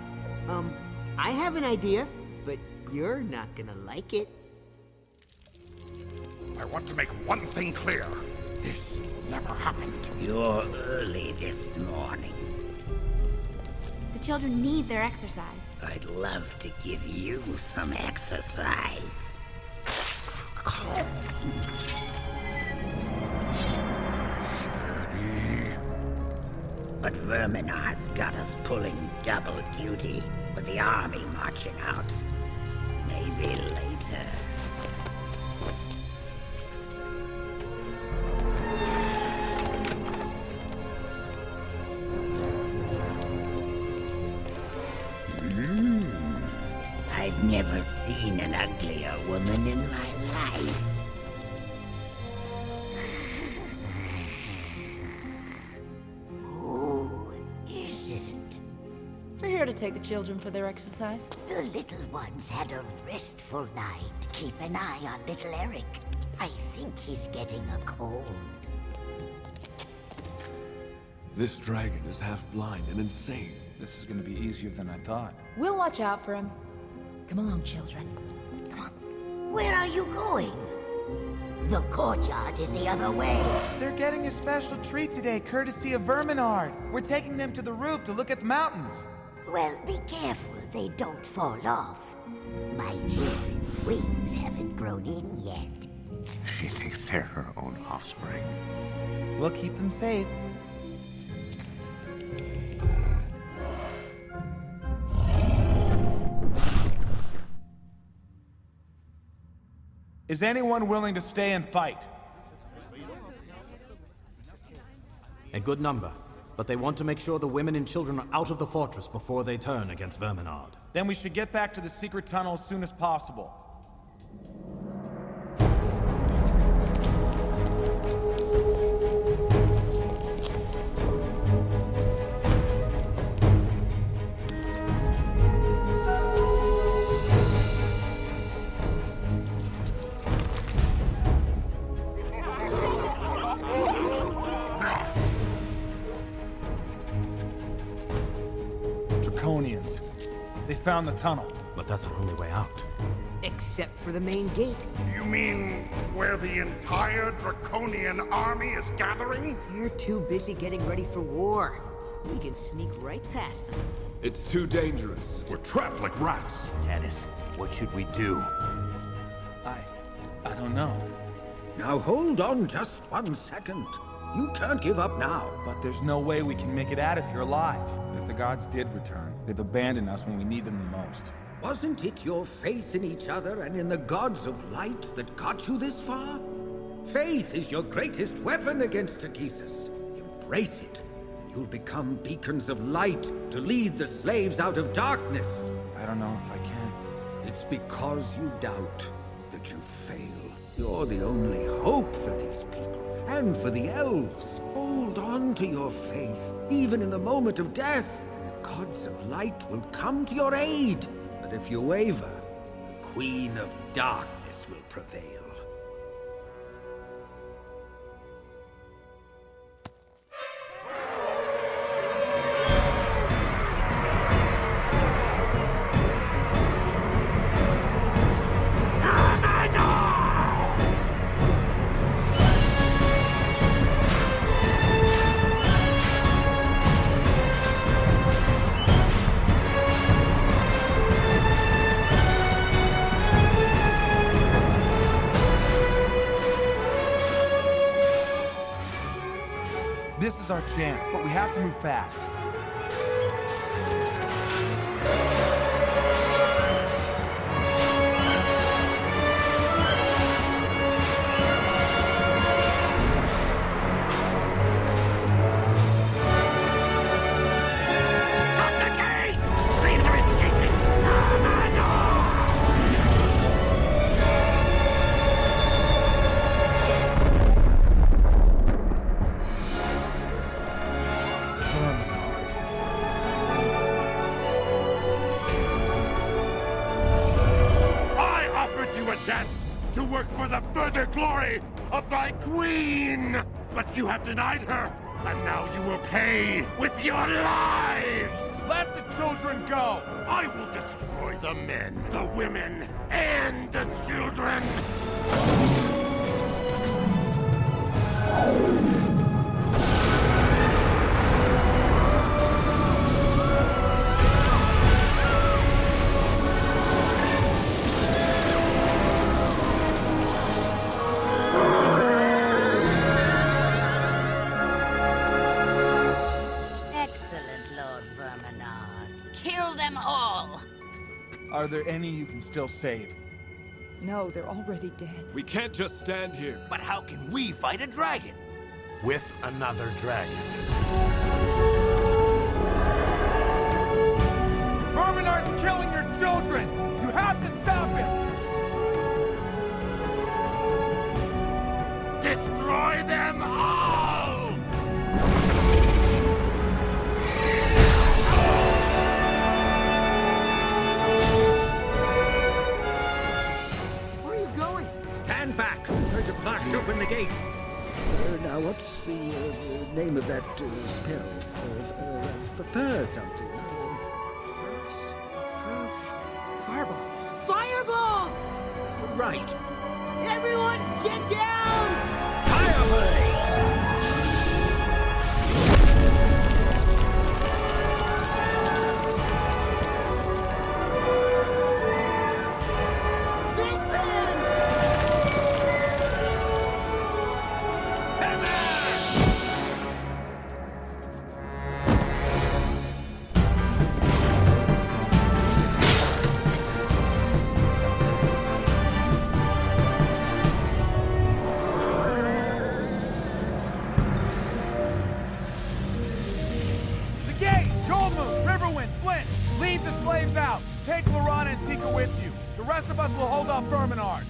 I have an idea, but you're not gonna like it. I want to make one thing clear. This never happened. You're early this morning. The children need their exercise. I'd love to give you some exercise. Steady. But Verminard's got us pulling double duty with the army marching out. Maybe later. I've never seen an uglier woman in my life. Who is it? We're here to take the children for their exercise. The little ones had a restful night. Keep an eye on little Eric. I think he's getting a cold. This dragon is half blind and insane. This is gonna be easier than I thought. We'll watch out for him. Come along, children. Come on. Where are you going? The courtyard is the other way. They're getting a special treat today, courtesy of Verminard. We're taking them to the roof to look at the mountains. Well, be careful they don't fall off. My children's wings haven't grown in yet. She thinks they're her own offspring. We'll keep them safe. Is anyone willing to stay and fight? A good number, but they want to make sure the women and children are out of the fortress before they turn against Verminard. Then we should get back to the secret tunnel as soon as possible. Draconians. They found the tunnel. But that's our only way out. Except for the main gate. You mean where the entire Draconian army is gathering? They're too busy getting ready for war. We can sneak right past them. It's too dangerous. We're trapped like rats. Dennis, what should we do? I don't know. Now hold on just 1 second. You can't give up now. But there's no way we can make it out of here alive. If the gods did return, they've abandoned us when we need them the most. Wasn't it your faith in each other and in the gods of light that got you this far? Faith is your greatest weapon against Takesis. Embrace it, and you'll become beacons of light to lead the slaves out of darkness. I don't know if I can. It's because you doubt that you fail. You're the only hope for these people, and for the elves. Hold on to your faith, even in the moment of death, and the gods of light will come to your aid. But if you waver, the Queen of Darkness will prevail. This is our chance, but we have to move fast. Of my queen! But you have denied her, and now you will pay with your lives! Let the children go! I will destroy the men, the women, and the children! Are there any you can still save? No, they're already dead. We can't just stand here. But how can we fight a dragon? With another dragon. Verminard's killing your children! You have to stop him! Destroy them all! Stand back! I'm going to blast open the gate. Now, what's the name of that spell? Fur something. Fireball! Fireball! Right. Everyone, get down! Fireball!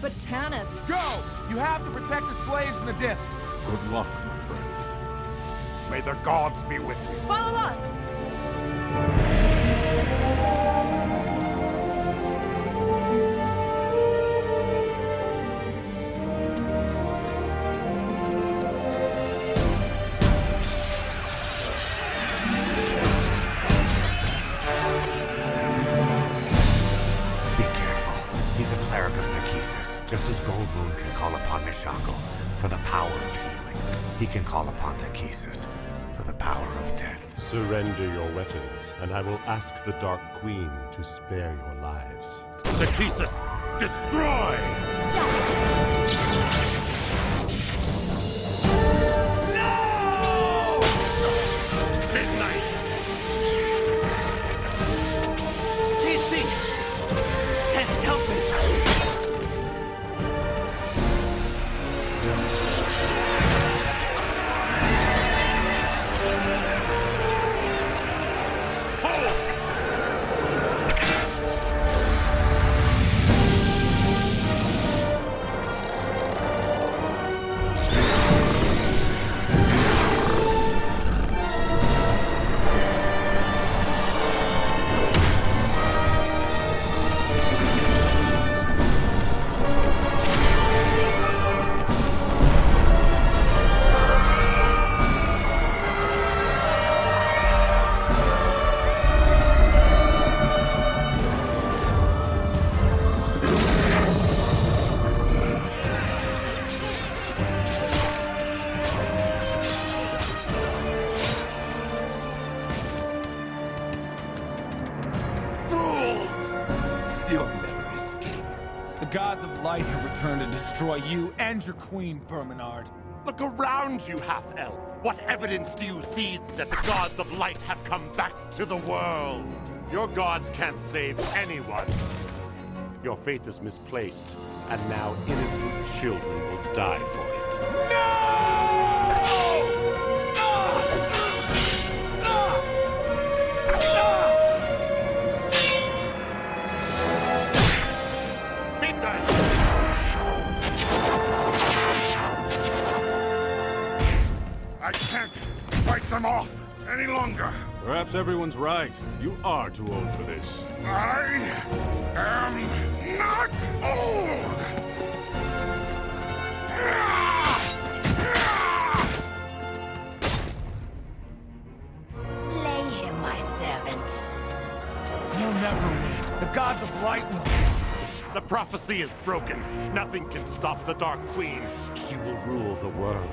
But Tanis... Go! You have to protect the slaves and the discs. Good luck, my friend. May the gods be with you. Follow us! Just as Gold Moon can call upon Mishako for the power of healing, he can call upon Takesis for the power of death. Surrender your weapons, and I will ask the Dark Queen to spare your lives. Takesis, destroy! No! Midnight! Can't see! Tennis, help me! The gods of light have returned to destroy you and your queen, Verminard. Look around you, half-elf. What evidence do you see that the gods of light have come back to the world? Your gods can't save anyone. Your faith is misplaced, and now innocent children will die for it. I can't fight them off any longer. Perhaps everyone's right. You are too old for this. I am not old! Slay him, my servant. You'll never win. The gods of light will. The prophecy is broken. Nothing can stop the Dark Queen. She will rule the world,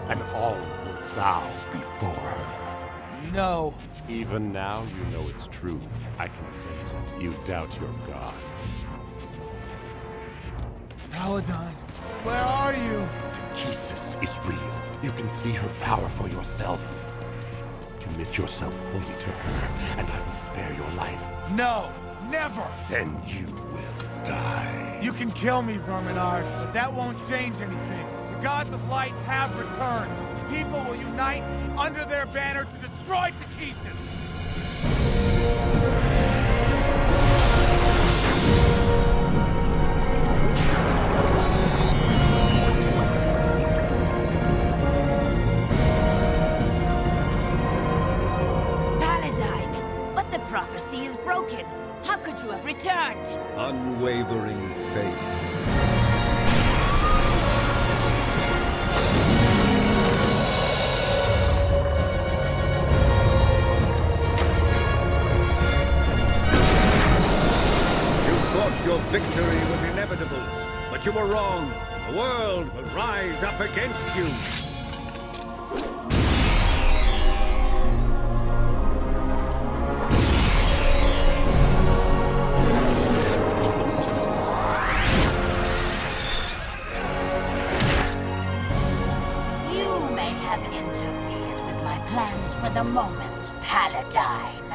and all will bow before her. No. Even now, you know it's true. I can sense it. You doubt your gods. Paladine, where are you? Takesis is real. You can see her power for yourself. Commit yourself fully to her, and I will spare your life. No, never! Then you will die. You can kill me, Verminard, but that won't change anything. The gods of light have returned. The people will unite under their banner to destroy Takesis. Paladine, but the prophecy is broken. How could you have returned? Unwavering faith. Your victory was inevitable, but you were wrong. The world will rise up against you. You may have interfered with my plans for the moment, Paladine.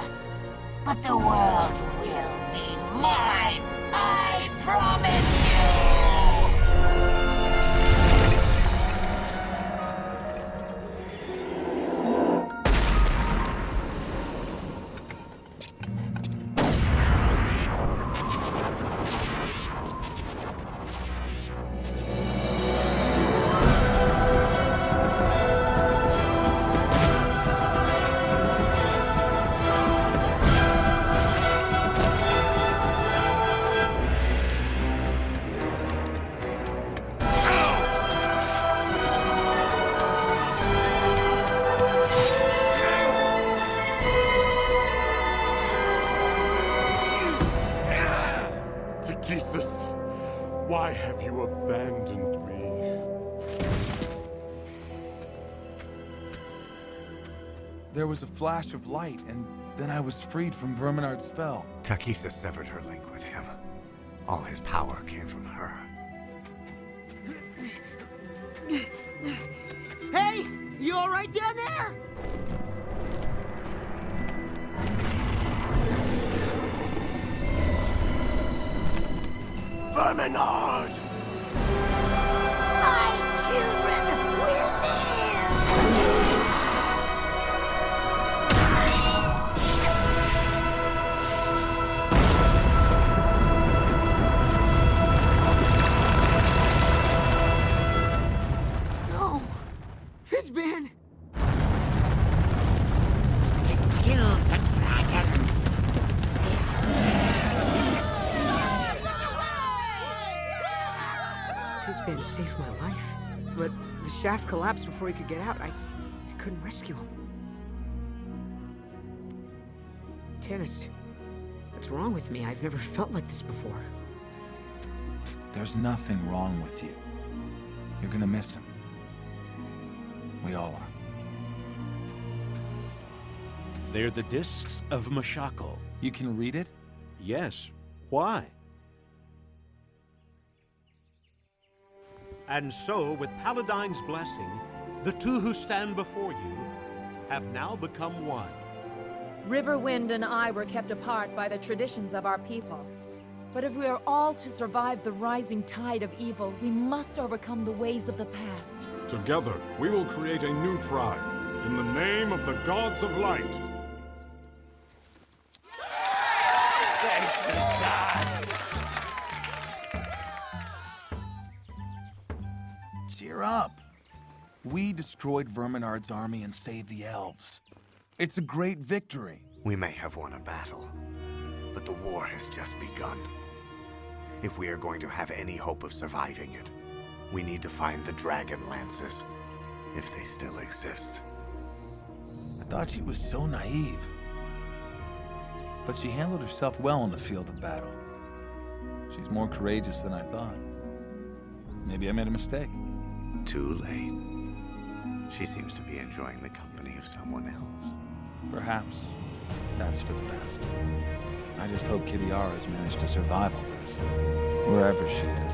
But the world will be mine. I promise Takesis, why have you abandoned me? there was a flash of light, and then I was freed from Verminard's spell. Takisa severed her link with him. All his power came from her. Hey! You alright down there? Verminard! My children will live! No! Fizban! You killed the dragons. Fizban saved my life, but the shaft collapsed before he could get out. I couldn't rescue him. Tannis, what's wrong with me? I've never felt like this before. There's nothing wrong with you. You're gonna miss him. We all are. They're the discs of Mashako. You can read it? Yes. Why? And so, with Paladine's blessing, the two who stand before you have now become one. Riverwind and I were kept apart by the traditions of our people. But if we are all to survive the rising tide of evil, we must overcome the ways of the past. Together, we will create a new tribe, in the name of the Gods of Light. Thank the gods! Cheer up. We destroyed Verminard's army and saved the elves. It's a great victory. We may have won a battle, but the war has just begun. If we are going to have any hope of surviving it, we need to find the Dragonlances, if they still exist. I thought she was so naive. But she handled herself well on the field of battle. She's more courageous than I thought. Maybe I made a mistake. Too late. She seems to be enjoying the company of someone else. Perhaps that's for the best. I just hope Kitiara's managed to survive all this, wherever she is.